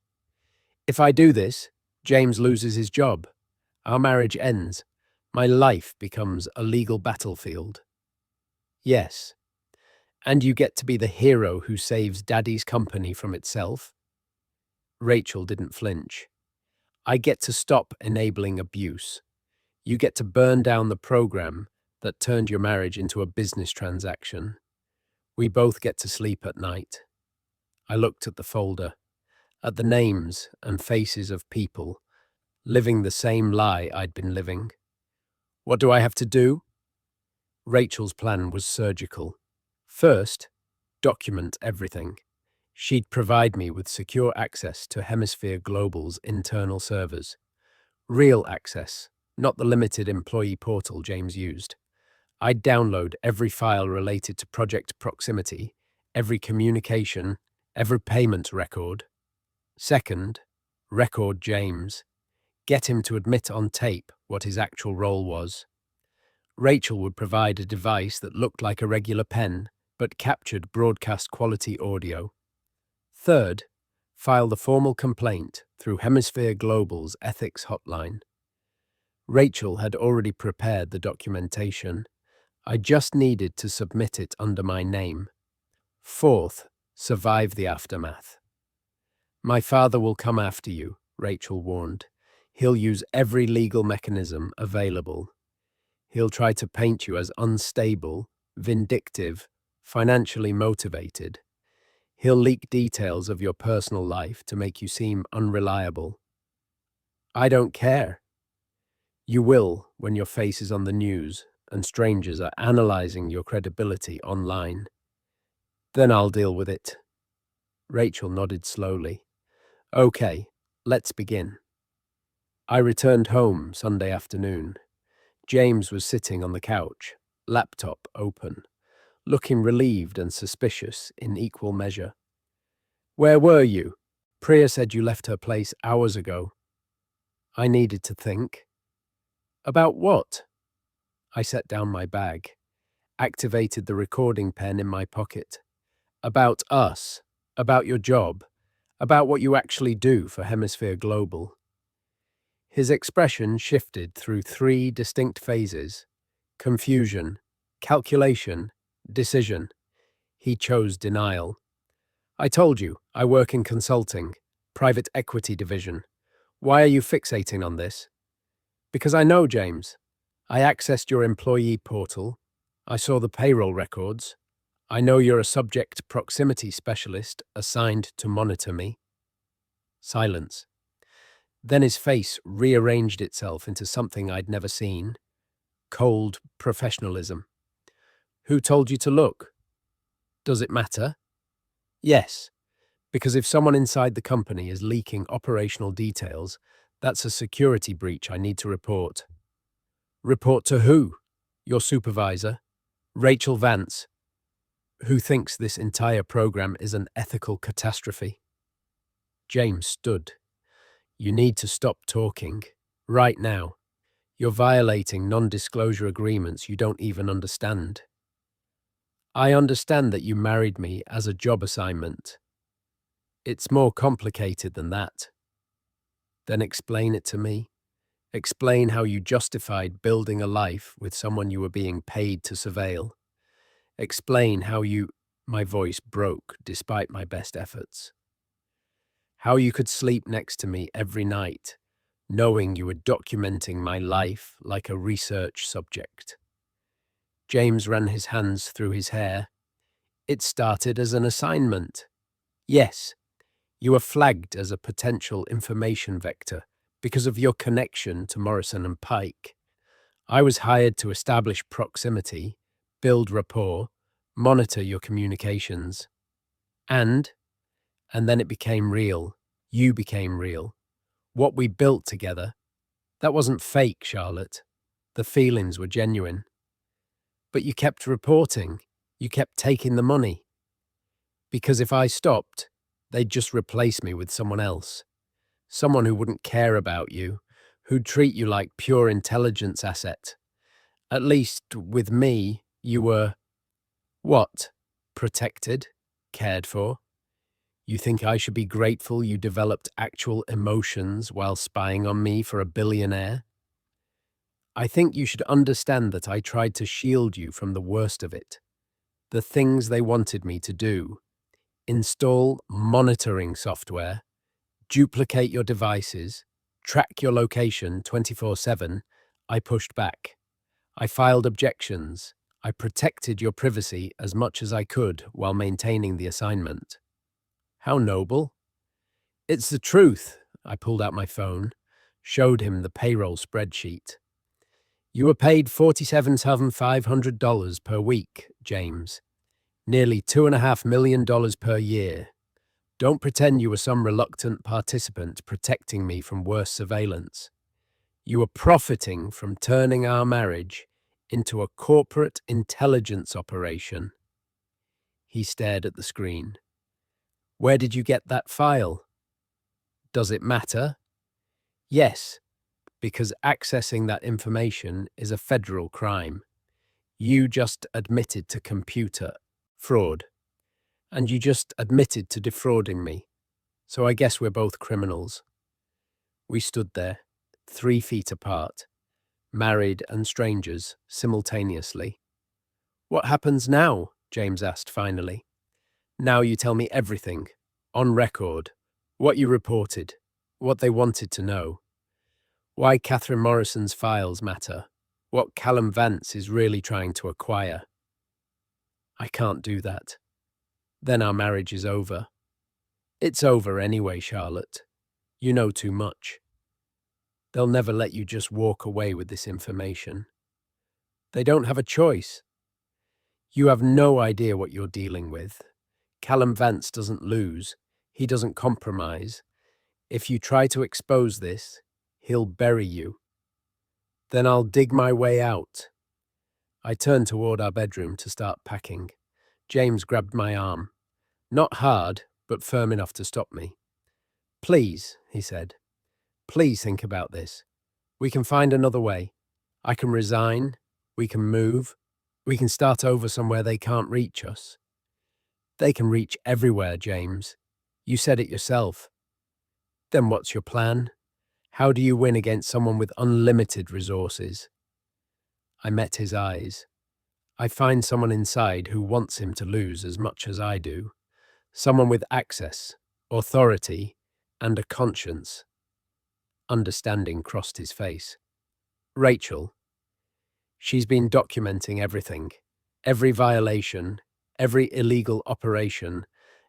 If I do this, James loses his job. Our marriage ends. My life becomes a legal battlefield. Yes. And you get to be the hero who saves Daddy's company from itself? Rachel didn't flinch. I get to stop enabling abuse. You get to burn down the program that turned your marriage into a business transaction. We both get to sleep at night. I looked at the folder, at the names and faces of people living the same lie I'd been living. What do I have to do? Rachel's plan was surgical. First, document everything. She'd provide me with secure access to Hemisphere Global's internal servers. Real access, not the limited employee portal James used. I'd download every file related to Project Proximity, every communication, every payment record. Second, record James. Get him to admit on tape what his actual role was. Rachel would provide a device that looked like a regular pen, but captured broadcast quality audio. Third, file the formal complaint through Hemisphere Global's ethics hotline. Rachel had already prepared the documentation. I just needed to submit it under my name. Fourth, survive the aftermath. My father will come after you, Rachel warned. He'll use every legal mechanism available. He'll try to paint you as unstable, vindictive, financially motivated. He'll leak details of your personal life to make you seem unreliable. I don't care. You will when your face is on the news and strangers are analyzing your credibility online. Then I'll deal with it. Rachel nodded slowly. Okay, let's begin. I returned home Sunday afternoon. James was sitting on the couch, laptop open, looking relieved and suspicious in equal measure. Where were you? Priya said you left her place hours ago. I needed to think. About what? I set down my bag, activated the recording pen in my pocket. About us, about your job, about what you actually do for Hemisphere Global. His expression shifted through 3 distinct phases: confusion, calculation, decision. He chose denial. I told you, I work in consulting, private equity division. Why are you fixating on this? Because I know, James. I accessed your employee portal. I saw the payroll records. I know you're a subject proximity specialist assigned to monitor me. Silence. Then his face rearranged itself into something I'd never seen. Cold professionalism. Who told you to look? Does it matter? Yes, because if someone inside the company is leaking operational details, that's a security breach I need to report. Report to who? Your supervisor? Rachel Vance, who thinks this entire program is an ethical catastrophe. James stood. You need to stop talking. Right now. You're violating non-disclosure agreements you don't even understand. I understand that you married me as a job assignment. It's more complicated than that. Then explain it to me. Explain how you justified building a life with someone you were being paid to surveil. Explain how you... My voice broke despite my best efforts. How you could sleep next to me every night, knowing you were documenting my life like a research subject. James ran his hands through his hair. It started as an assignment. Yes, you were flagged as a potential information vector because of your connection to Morrison and Pike. I was hired to establish proximity, build rapport, monitor your communications. And then it became real. You became real. What we built together, that wasn't fake, Charlotte. The feelings were genuine. But you kept reporting. You kept taking the money. Because if I stopped, they'd just replace me with someone else. Someone who wouldn't care about you, who'd treat you like pure intelligence asset. At least, with me, you were... What? Protected? Cared for? You think I should be grateful you developed actual emotions while spying on me for a billionaire? I think you should understand that I tried to shield you from the worst of it. The things they wanted me to do. Install monitoring software, duplicate your devices, track your location 24/7, I pushed back. I filed objections. I protected your privacy as much as I could while maintaining the assignment. How noble. It's the truth. I pulled out my phone, showed him the payroll spreadsheet. You were paid $47,500 per week, James. Nearly $2.5 million per year. Don't pretend you were some reluctant participant protecting me from worse surveillance. You were profiting from turning our marriage into a corporate intelligence operation. He stared at the screen. Where did you get that file? Does it matter? Yes, because accessing that information is a federal crime. You just admitted to computer fraud. And you just admitted to defrauding me. So I guess we're both criminals. We stood there, 3 feet apart, married and strangers simultaneously. What happens now? James asked finally. Now you tell me everything, on record, what you reported, what they wanted to know, why Catherine Morrison's files matter, what Callum Vance is really trying to acquire. I can't do that. Then our marriage is over. It's over anyway, Charlotte. You know too much. They'll never let you just walk away with this information. They don't have a choice. You have no idea what you're dealing with. Callum Vance doesn't lose. He doesn't compromise. If you try to expose this, he'll bury you. Then I'll dig my way out. I turned toward our bedroom to start packing. James grabbed my arm. Not hard, but firm enough to stop me. Please, he said. Please think about this. We can find another way. I can resign. We can move. We can start over somewhere they can't reach us. They can reach everywhere, James. You said it yourself. Then what's your plan? How do you win against someone with unlimited resources? I met his eyes. I find someone inside who wants him to lose as much as I do. Someone with access, authority, and a conscience. Understanding crossed his face. Rachel. She's been documenting everything. Every violation, every illegal operation,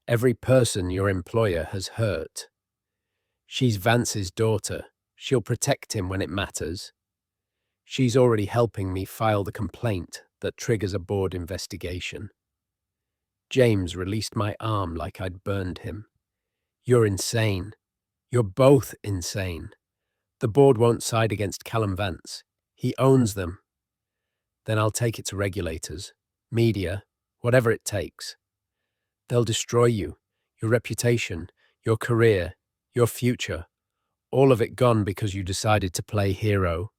every person your employer has hurt. She's Vance's daughter. She'll protect him when it matters. She's already helping me file the complaint that triggers a board investigation. James released my arm like I'd burned him. You're insane. You're both insane. The board won't side against Callum Vance. He owns them. Then I'll take it to regulators, media, whatever it takes. They'll destroy you, your reputation, your career, your future. All of it gone because you decided to play hero.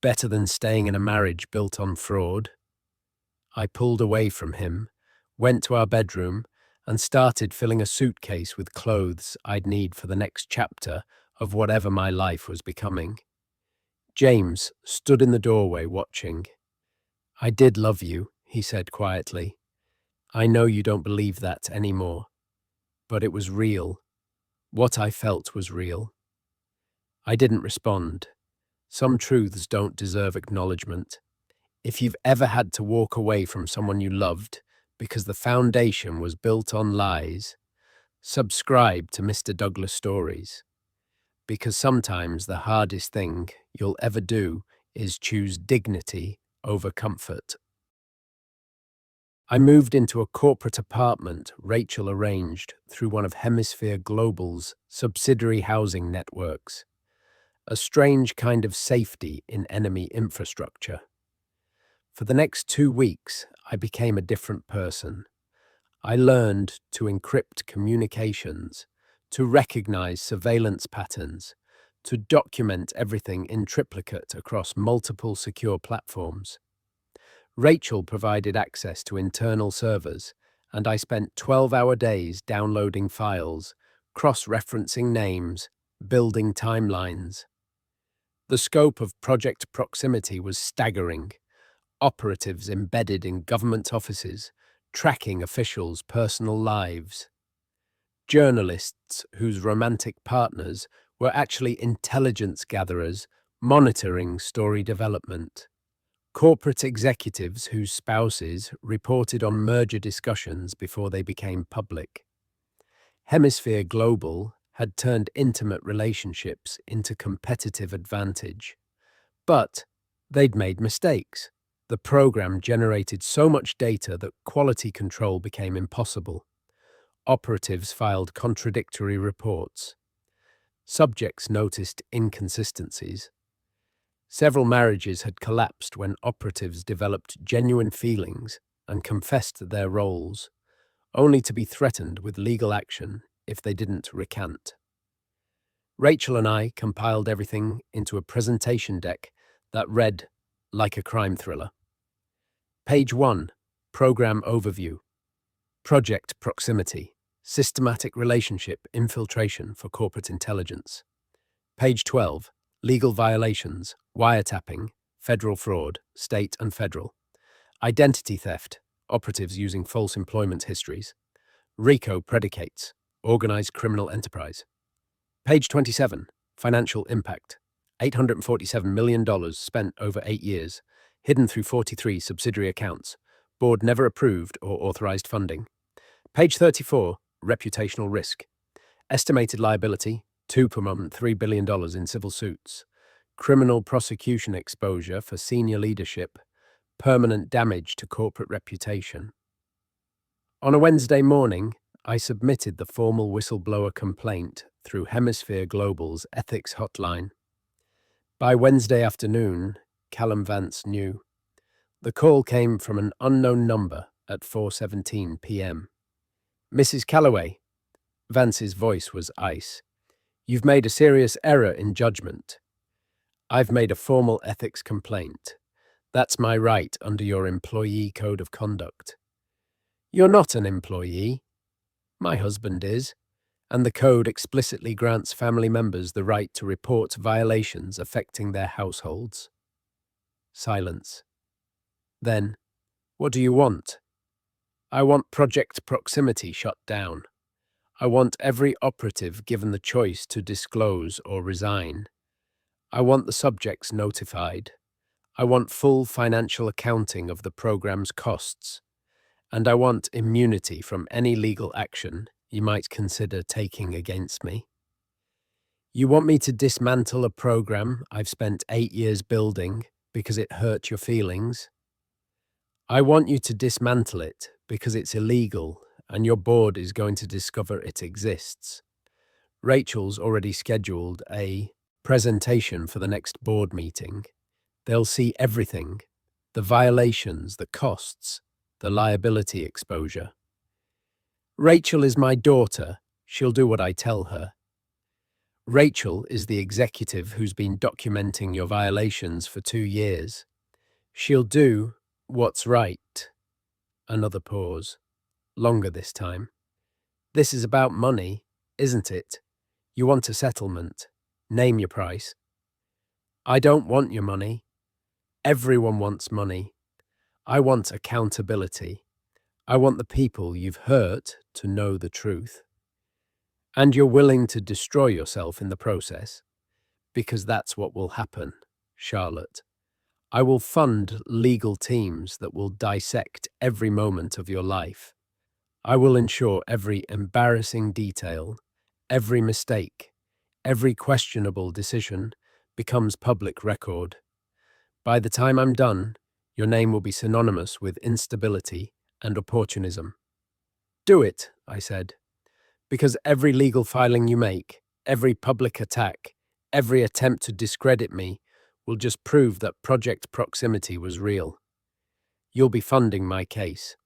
Better than staying in a marriage built on fraud. I pulled away from him, went to our bedroom, and started filling a suitcase with clothes I'd need for the next chapter of whatever my life was becoming. James stood in the doorway watching. "I did love you," he said quietly. "I know you don't believe that anymore, but it was real. What I felt was real." I didn't respond. Some truths don't deserve acknowledgement. If you've ever had to walk away from someone you loved because the foundation was built on lies, subscribe to Mr. Douglas Stories, because sometimes the hardest thing you'll ever do is choose dignity over comfort. I moved into a corporate apartment Rachel arranged through one of Hemisphere Global's subsidiary housing networks, a strange kind of safety in enemy infrastructure. For the next 2 weeks, I became a different person. I learned to encrypt communications, to recognize surveillance patterns, to document everything in triplicate across multiple secure platforms. Rachel provided access to internal servers, and I spent 12-hour days downloading files, cross-referencing names, building timelines. The scope of Project Proximity was staggering. Operatives embedded in government offices, tracking officials' personal lives. Journalists whose romantic partners were actually intelligence gatherers, monitoring story development. Corporate executives whose spouses reported on merger discussions before they became public. Hemisphere Global had turned intimate relationships into competitive advantage. But they'd made mistakes. The program generated so much data that quality control became impossible. Operatives filed contradictory reports. Subjects noticed inconsistencies. Several marriages had collapsed when operatives developed genuine feelings and confessed their roles, only to be threatened with legal action if they didn't recant. Rachel and I compiled everything into a presentation deck that read like a crime thriller. Page 1, Program Overview. Project Proximity, Systematic Relationship Infiltration for Corporate Intelligence. Page 12, Legal Violations, Wiretapping, Federal Fraud, State and Federal. Identity Theft, Operatives Using False Employment Histories. RICO Predicates, Organized Criminal Enterprise. Page 27, Financial Impact, $847 million spent over 8 years, hidden through 43 subsidiary accounts. Board never approved or authorized funding. Page 34, Reputational Risk. Estimated liability, $2.3 billion in civil suits. Criminal prosecution exposure for senior leadership. Permanent damage to corporate reputation. On a Wednesday morning, I submitted the formal whistleblower complaint through Hemisphere Global's ethics hotline. By Wednesday afternoon, Callum Vance knew. The call came from an unknown number at 4:17 p.m. "Mrs. Calloway," Vance's voice was ice. "You've made a serious error in judgment. I've made a formal ethics complaint. That's my right under your employee code of conduct. You're not an employee. My husband is, and the code explicitly grants family members the right to report violations affecting their households." Silence. Then, "What do you want?" "I want Project Proximity shut down. I want every operative given the choice to disclose or resign. I want the subjects notified. I want full financial accounting of the program's costs. And I want immunity from any legal action you might consider taking against me." "You want me to dismantle a program I've spent 8 years building because it hurt your feelings?" "I want you to dismantle it because it's illegal and your board is going to discover it exists." Rachel's already scheduled a presentation for the next board meeting. They'll see everything: the violations, the costs, the liability exposure. "Rachel is my daughter. She'll do what I tell her." "Rachel is the executive who's been documenting your violations for 2 years. She'll do what's right." Another pause. Longer this time. "This is about money, isn't it? You want a settlement. Name your price." I don't want your money. Everyone wants money. I want accountability. I want the people you've hurt to know the truth. And you're willing to destroy yourself in the process, because that's what will happen, Charlotte. I will fund legal teams that will dissect every moment of your life. I will ensure every embarrassing detail, every mistake, every questionable decision becomes public record. By the time I'm done, your name will be synonymous with instability and opportunism. Do it, I said, because every legal filing you make, every public attack, every attempt to discredit me will just prove that Project Proximity was real. You'll be funding my case.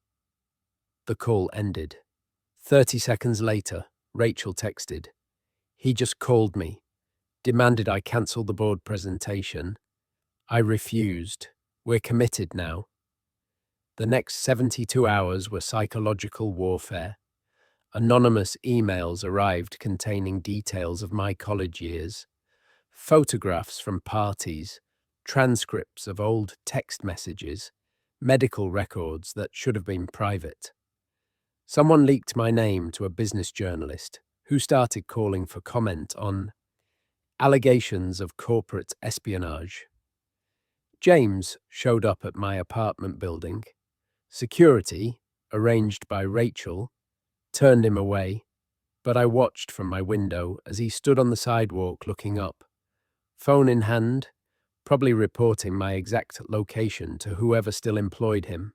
The call ended. 30 seconds later, Rachel texted. He just called me, demanded I cancel the board presentation. I refused. We're committed now. The next 72 hours were psychological warfare. Anonymous emails arrived containing details of my college years, photographs from parties, transcripts of old text messages, medical records that should have been private. Someone leaked my name to a business journalist who started calling for comment on allegations of corporate espionage. James showed up at my apartment building. Security, arranged by Rachel, turned him away, but I watched from my window as he stood on the sidewalk looking up, phone in hand, probably reporting my exact location to whoever still employed him.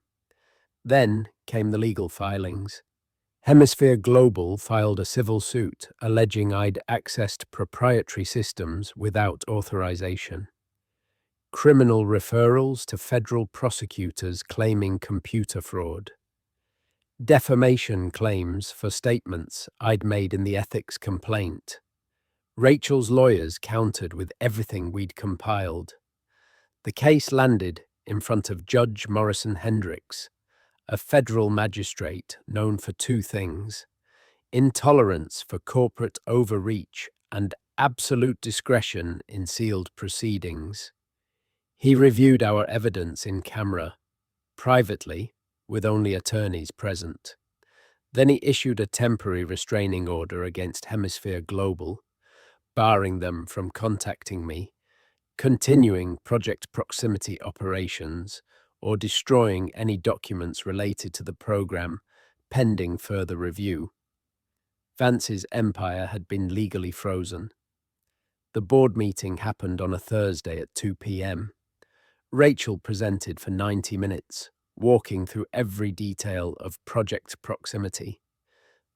Then came the legal filings. Hemisphere Global filed a civil suit alleging I'd accessed proprietary systems without authorization. Criminal referrals to federal prosecutors claiming computer fraud. Defamation claims for statements I'd made in the ethics complaint. Rachel's lawyers countered with everything we'd compiled. The case landed in front of Judge Morrison Hendricks, a federal magistrate known for two things: intolerance for corporate overreach and absolute discretion in sealed proceedings. He reviewed our evidence in camera, privately, with only attorneys present. Then he issued a temporary restraining order against Hemisphere Global, barring them from contacting me, continuing Project Proximity operations, or destroying any documents related to the program, pending further review. Vance's empire had been legally frozen. The board meeting happened on a Thursday at 2 p.m. Rachel presented for 90 minutes, walking through every detail of Project Proximity.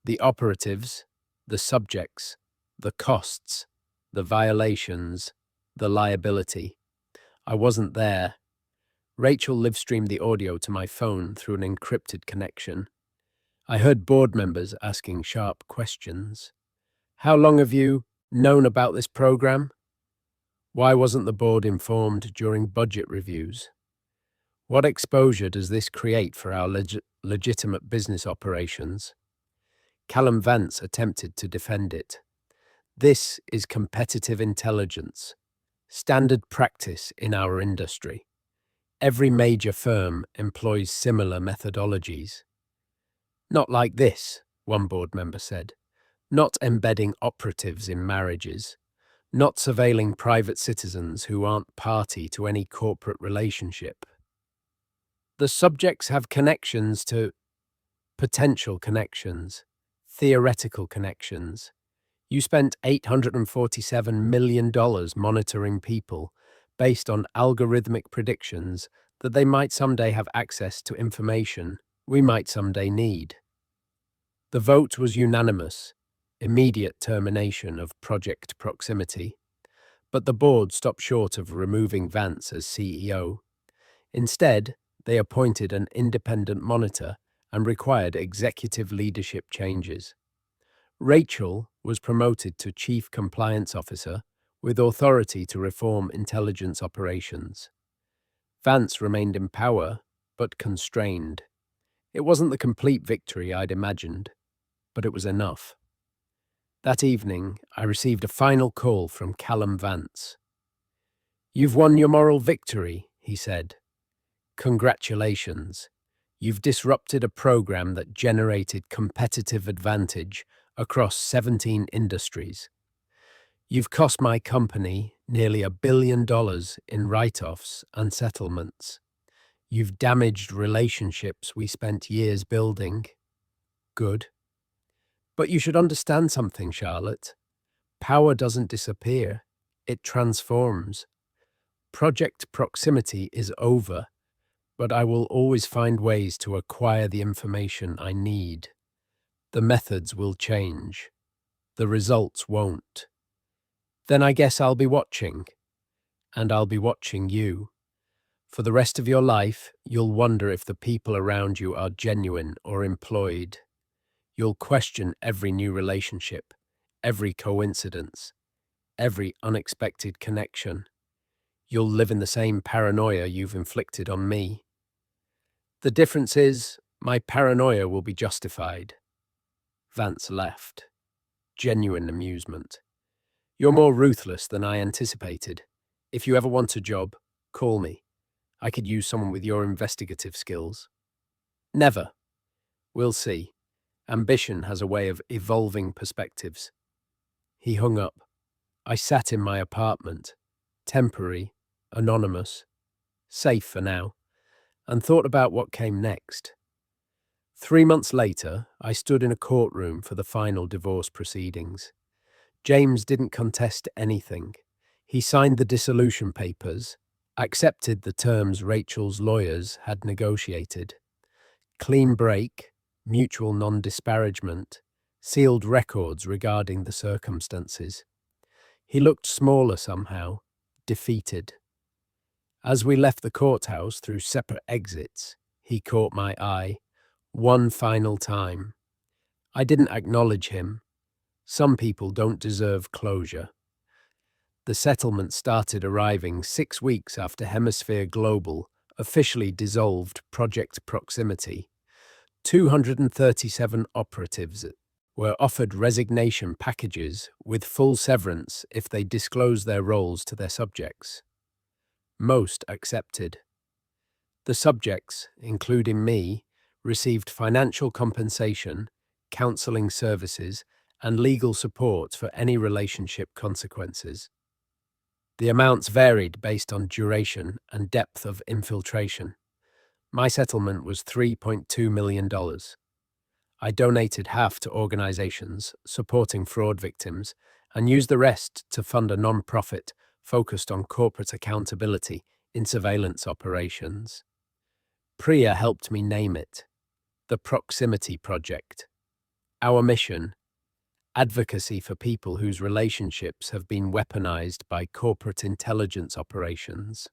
The operatives, the subjects, the costs, the violations, the liability. I wasn't there. Rachel live-streamed the audio to my phone through an encrypted connection. I heard board members asking sharp questions. How long have you known about this program? Why wasn't the board informed during budget reviews? What exposure does this create for our legitimate business operations? Callum Vance attempted to defend it. This is competitive intelligence, standard practice in our industry. Every major firm employs similar methodologies. Not like this, one board member said. Not embedding operatives in marriages. Not surveilling private citizens who aren't party to any corporate relationship. The subjects have connections to potential connections, theoretical connections. You spent $847 million monitoring people based on algorithmic predictions that they might someday have access to information we might someday need. The vote was unanimous, immediate termination of Project Proximity, but the board stopped short of removing Vance as CEO. Instead, they appointed an independent monitor and required executive leadership changes. Rachel was promoted to Chief Compliance Officer with authority to reform intelligence operations. Vance remained in power, but constrained. It wasn't the complete victory I'd imagined, but it was enough. That evening, I received a final call from Callum Vance. You've won your moral victory, he said. Congratulations. You've disrupted a program that generated competitive advantage across 17 industries. You've cost my company nearly $1 billion in write-offs and settlements. You've damaged relationships we spent years building. Good. But you should understand something, Charlotte. Power doesn't disappear. It transforms. Project proximity is over, but I will always find ways to acquire the information I need. The methods will change. The results won't. Then I guess I'll be watching. And I'll be watching you. For the rest of your life, you'll wonder if the people around you are genuine or employed. You'll question every new relationship, every coincidence, every unexpected connection. You'll live in the same paranoia you've inflicted on me. The difference is, my paranoia will be justified. Vance left. Genuine amusement. You're more ruthless than I anticipated. If you ever want a job, call me. I could use someone with your investigative skills. Never. We'll see. Ambition has a way of evolving perspectives. He hung up. I sat in my apartment, temporary, anonymous, safe for now, and thought about what came next. 3 months later, I stood in a courtroom for the final divorce proceedings. James didn't contest anything. He signed the dissolution papers, accepted the terms Rachel's lawyers had negotiated. Clean break, mutual non-disparagement, sealed records regarding the circumstances. He looked smaller somehow, defeated. As we left the courthouse through separate exits, he caught my eye, one final time. I didn't acknowledge him. Some people don't deserve closure. The settlement started arriving 6 weeks after Hemisphere Global officially dissolved Project Proximity. 237 operatives were offered resignation packages with full severance if they disclosed their roles to their subjects. Most accepted. The subjects, including me, received financial compensation, counseling services, and legal support for any relationship consequences. The amounts varied based on duration and depth of infiltration. My settlement was $3.2 million. I donated half to organizations supporting fraud victims and used the rest to fund a non-profit focused on corporate accountability in surveillance operations. Priya helped me name it, the Proximity Project. Our mission: advocacy for people whose relationships have been weaponized by corporate intelligence operations.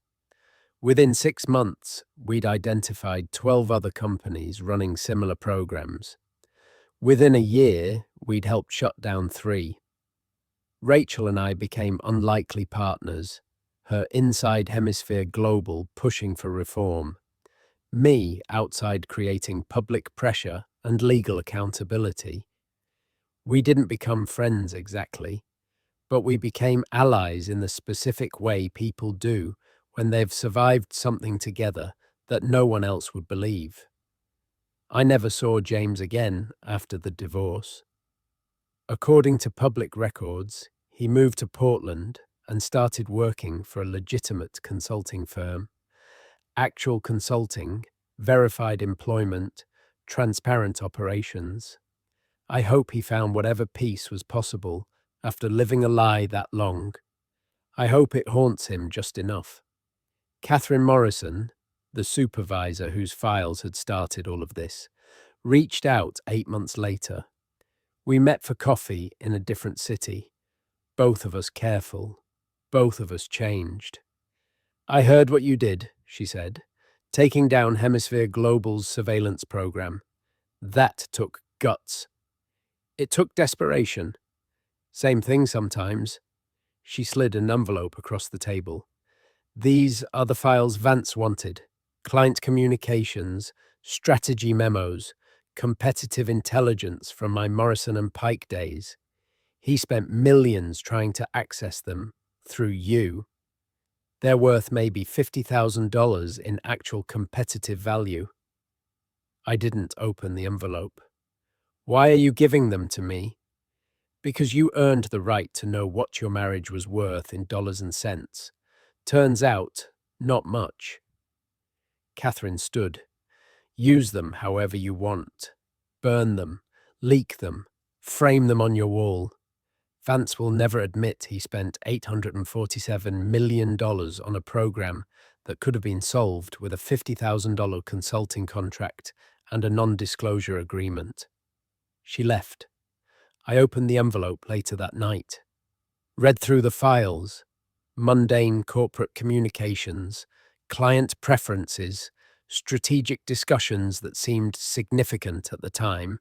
Within 6 months, we'd identified 12 other companies running similar programs. Within a year, we'd helped shut down 3. Rachel and I became unlikely partners, her inside Hemisphere Global pushing for reform, me outside creating public pressure and legal accountability. We didn't become friends exactly, but we became allies in the specific way people do when they've survived something together that no one else would believe. I never saw James again after the divorce. According to public records, he moved to Portland and started working for a legitimate consulting firm. Actual consulting, verified employment, transparent operations. I hope he found whatever peace was possible after living a lie that long. I hope it haunts him just enough. Catherine Morrison, the supervisor whose files had started all of this, reached out 8 months later. We met for coffee in a different city. Both of us careful. Both of us changed. I heard what you did, she said, taking down Hemisphere Global's surveillance program. That took guts. It took desperation. Same thing sometimes. She slid an envelope across the table. These are the files Vance wanted. Client communications, strategy memos, competitive intelligence from my Morrison and Pike days. He spent millions trying to access them through you. They're worth maybe $50,000 in actual competitive value. I didn't open the envelope. Why are you giving them to me? Because you earned the right to know what your marriage was worth in dollars and cents. Turns out, not much. Catherine stood. Use them however you want. Burn them, leak them, frame them on your wall. Vance will never admit he spent $847 million on a program that could have been solved with a $50,000 consulting contract and a non-disclosure agreement. She left. I opened the envelope later that night, read through the files, mundane corporate communications, client preferences, strategic discussions that seemed significant at the time,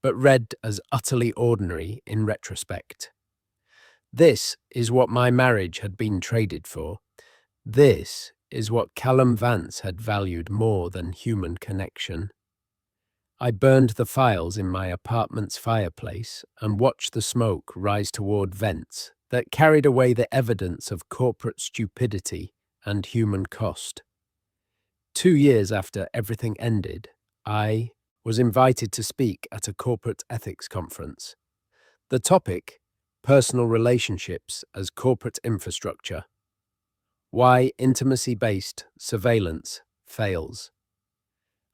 but read as utterly ordinary in retrospect. This is what my marriage had been traded for. This is what Callum Vance had valued more than human connection. I burned the files in my apartment's fireplace and watched the smoke rise toward vents that carried away the evidence of corporate stupidity and human cost. 2 years after everything ended, I was invited to speak at a corporate ethics conference. The topic, personal relationships as corporate infrastructure. Why intimacy-based surveillance fails.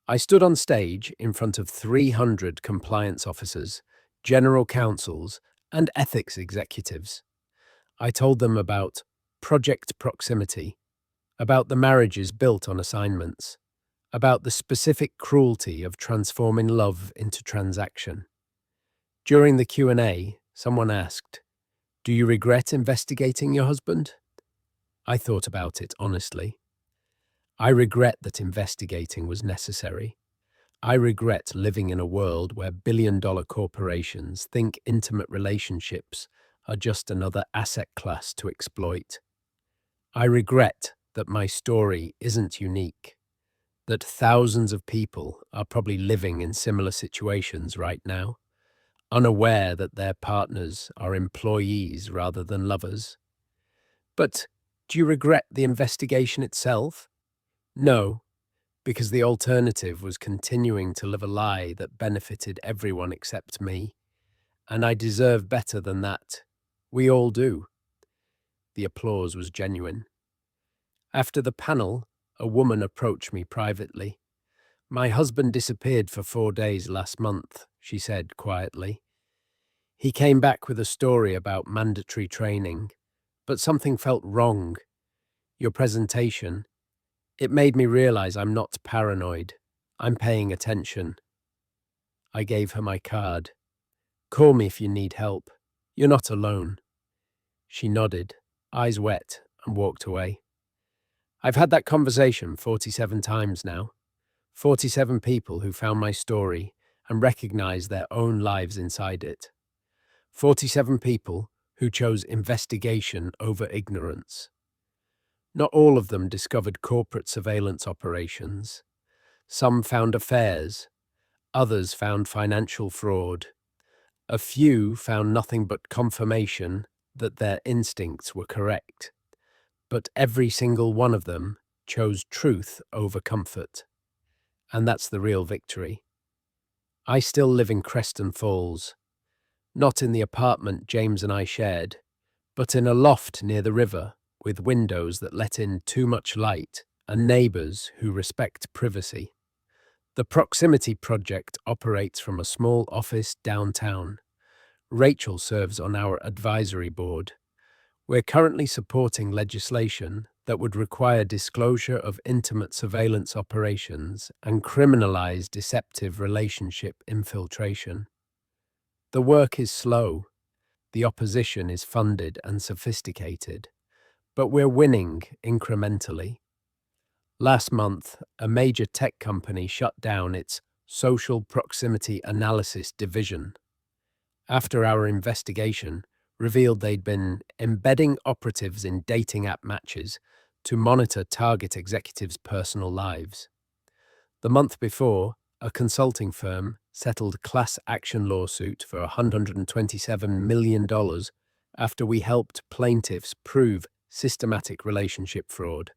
I stood on stage in front of 300 compliance officers, general counsels, and ethics executives. I told them about project proximity, about the marriages built on assignments, about the specific cruelty of transforming love into transaction. During the Q&A, someone asked, "Do you regret investigating your husband?" I thought about it honestly. I regret that investigating was necessary. I regret living in a world where billion-dollar corporations think intimate relationships are just another asset class to exploit. I regret that my story isn't unique, that thousands of people are probably living in similar situations right now, unaware that their partners are employees rather than lovers. But do you regret the investigation itself? No, because the alternative was continuing to live a lie that benefited everyone except me. And I deserve better than that. We all do. The applause was genuine. After the panel, a woman approached me privately. "My husband disappeared for 4 days last month," she said quietly. "He came back with a story about mandatory training, but something felt wrong. Your presentation, it made me realize I'm not paranoid. I'm paying attention." I gave her my card. "Call me if you need help. You're not alone." She nodded, eyes wet, and walked away. I've had that conversation 47 times now. 47 people who found my story and recognized their own lives inside it. 47 people who chose investigation over ignorance. Not all of them discovered corporate surveillance operations. Some found affairs. Others found financial fraud. A few found nothing but confirmation that their instincts were correct. But every single one of them chose truth over comfort. And that's the real victory. I still live in Creston Falls, not in the apartment James and I shared, but in a loft near the river with windows that let in too much light and neighbors who respect privacy. The Proximity Project operates from a small office downtown. Rachel serves on our advisory board. We're currently supporting legislation that would require disclosure of intimate surveillance operations and criminalize deceptive relationship infiltration. The work is slow. The opposition is funded and sophisticated, but we're winning incrementally. Last month, a major tech company shut down its social proximity analysis division after our investigation revealed they'd been embedding operatives in dating app matches to monitor target executives' personal lives. The month before, a consulting firm settled a class action lawsuit for $127 million after we helped plaintiffs prove systematic relationship fraud.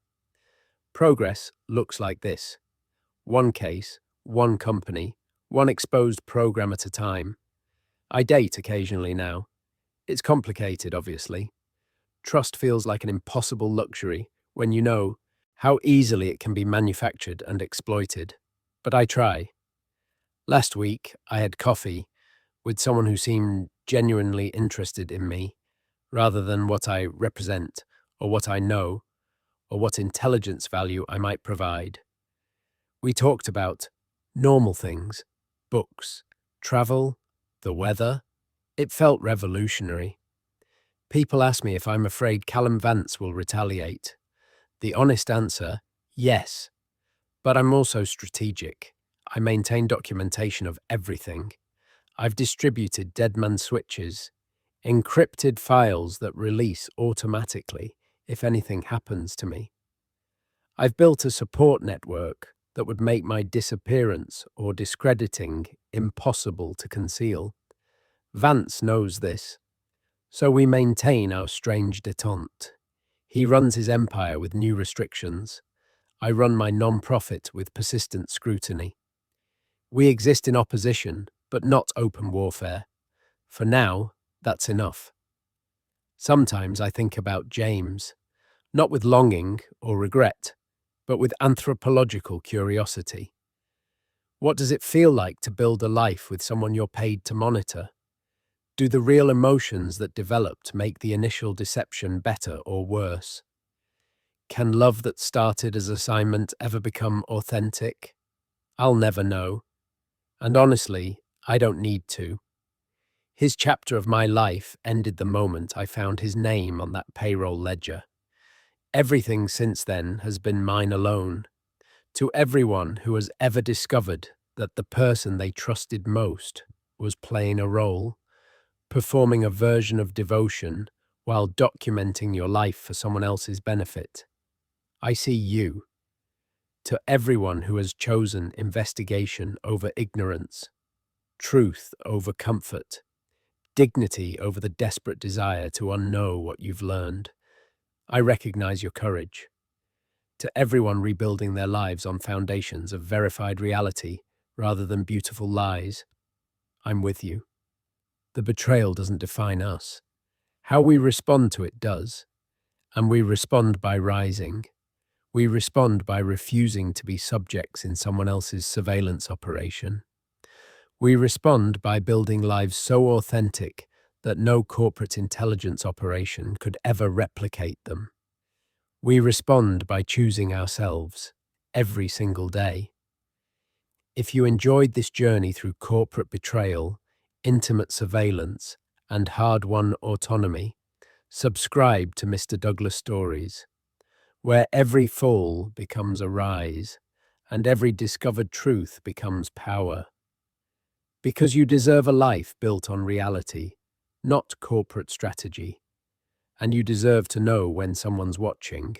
Progress looks like this: one case, one company, one exposed program at a time. I date occasionally now. It's complicated, obviously. Trust feels like an impossible luxury when you know how easily it can be manufactured and exploited. But I try. Last week, I had coffee with someone who seemed genuinely interested in me, rather than what I represent, or what I know, or what intelligence value I might provide. We talked about normal things, books, travel, the weather. It felt revolutionary. People ask me if I'm afraid Callum Vance will retaliate. The honest answer, yes. But I'm also strategic. I maintain documentation of everything. I've distributed deadman switches, encrypted files that release automatically if anything happens to me. I've built a support network that would make my disappearance or discrediting impossible to conceal. Vance knows this, so we maintain our strange detente. He runs his empire with new restrictions. I run my non-profit with persistent scrutiny. We exist in opposition, but not open warfare. For now, that's enough. Sometimes I think about James, not with longing or regret, but with anthropological curiosity. What does it feel like to build a life with someone you're paid to monitor? Do the real emotions that developed make the initial deception better or worse? Can love that started as assignment ever become authentic? I'll never know. And honestly, I don't need to. His chapter of my life ended the moment I found his name on that payroll ledger. Everything since then has been mine alone. To everyone who has ever discovered that the person they trusted most was playing a role, performing a version of devotion while documenting your life for someone else's benefit, I see you. To everyone who has chosen investigation over ignorance, truth over comfort, dignity over the desperate desire to unknow what you've learned, I recognize your courage. To everyone rebuilding their lives on foundations of verified reality rather than beautiful lies, I'm with you. The betrayal doesn't define us. How we respond to it does. And we respond by rising. We respond by refusing to be subjects in someone else's surveillance operation. We respond by building lives so authentic that no corporate intelligence operation could ever replicate them. We respond by choosing ourselves every single day. If you enjoyed this journey through corporate betrayal, intimate surveillance, and hard-won autonomy, subscribe to Mr. Douglas Stories, where every fall becomes a rise and every discovered truth becomes power. Because you deserve a life built on reality, not corporate strategy, and you deserve to know when someone's watching.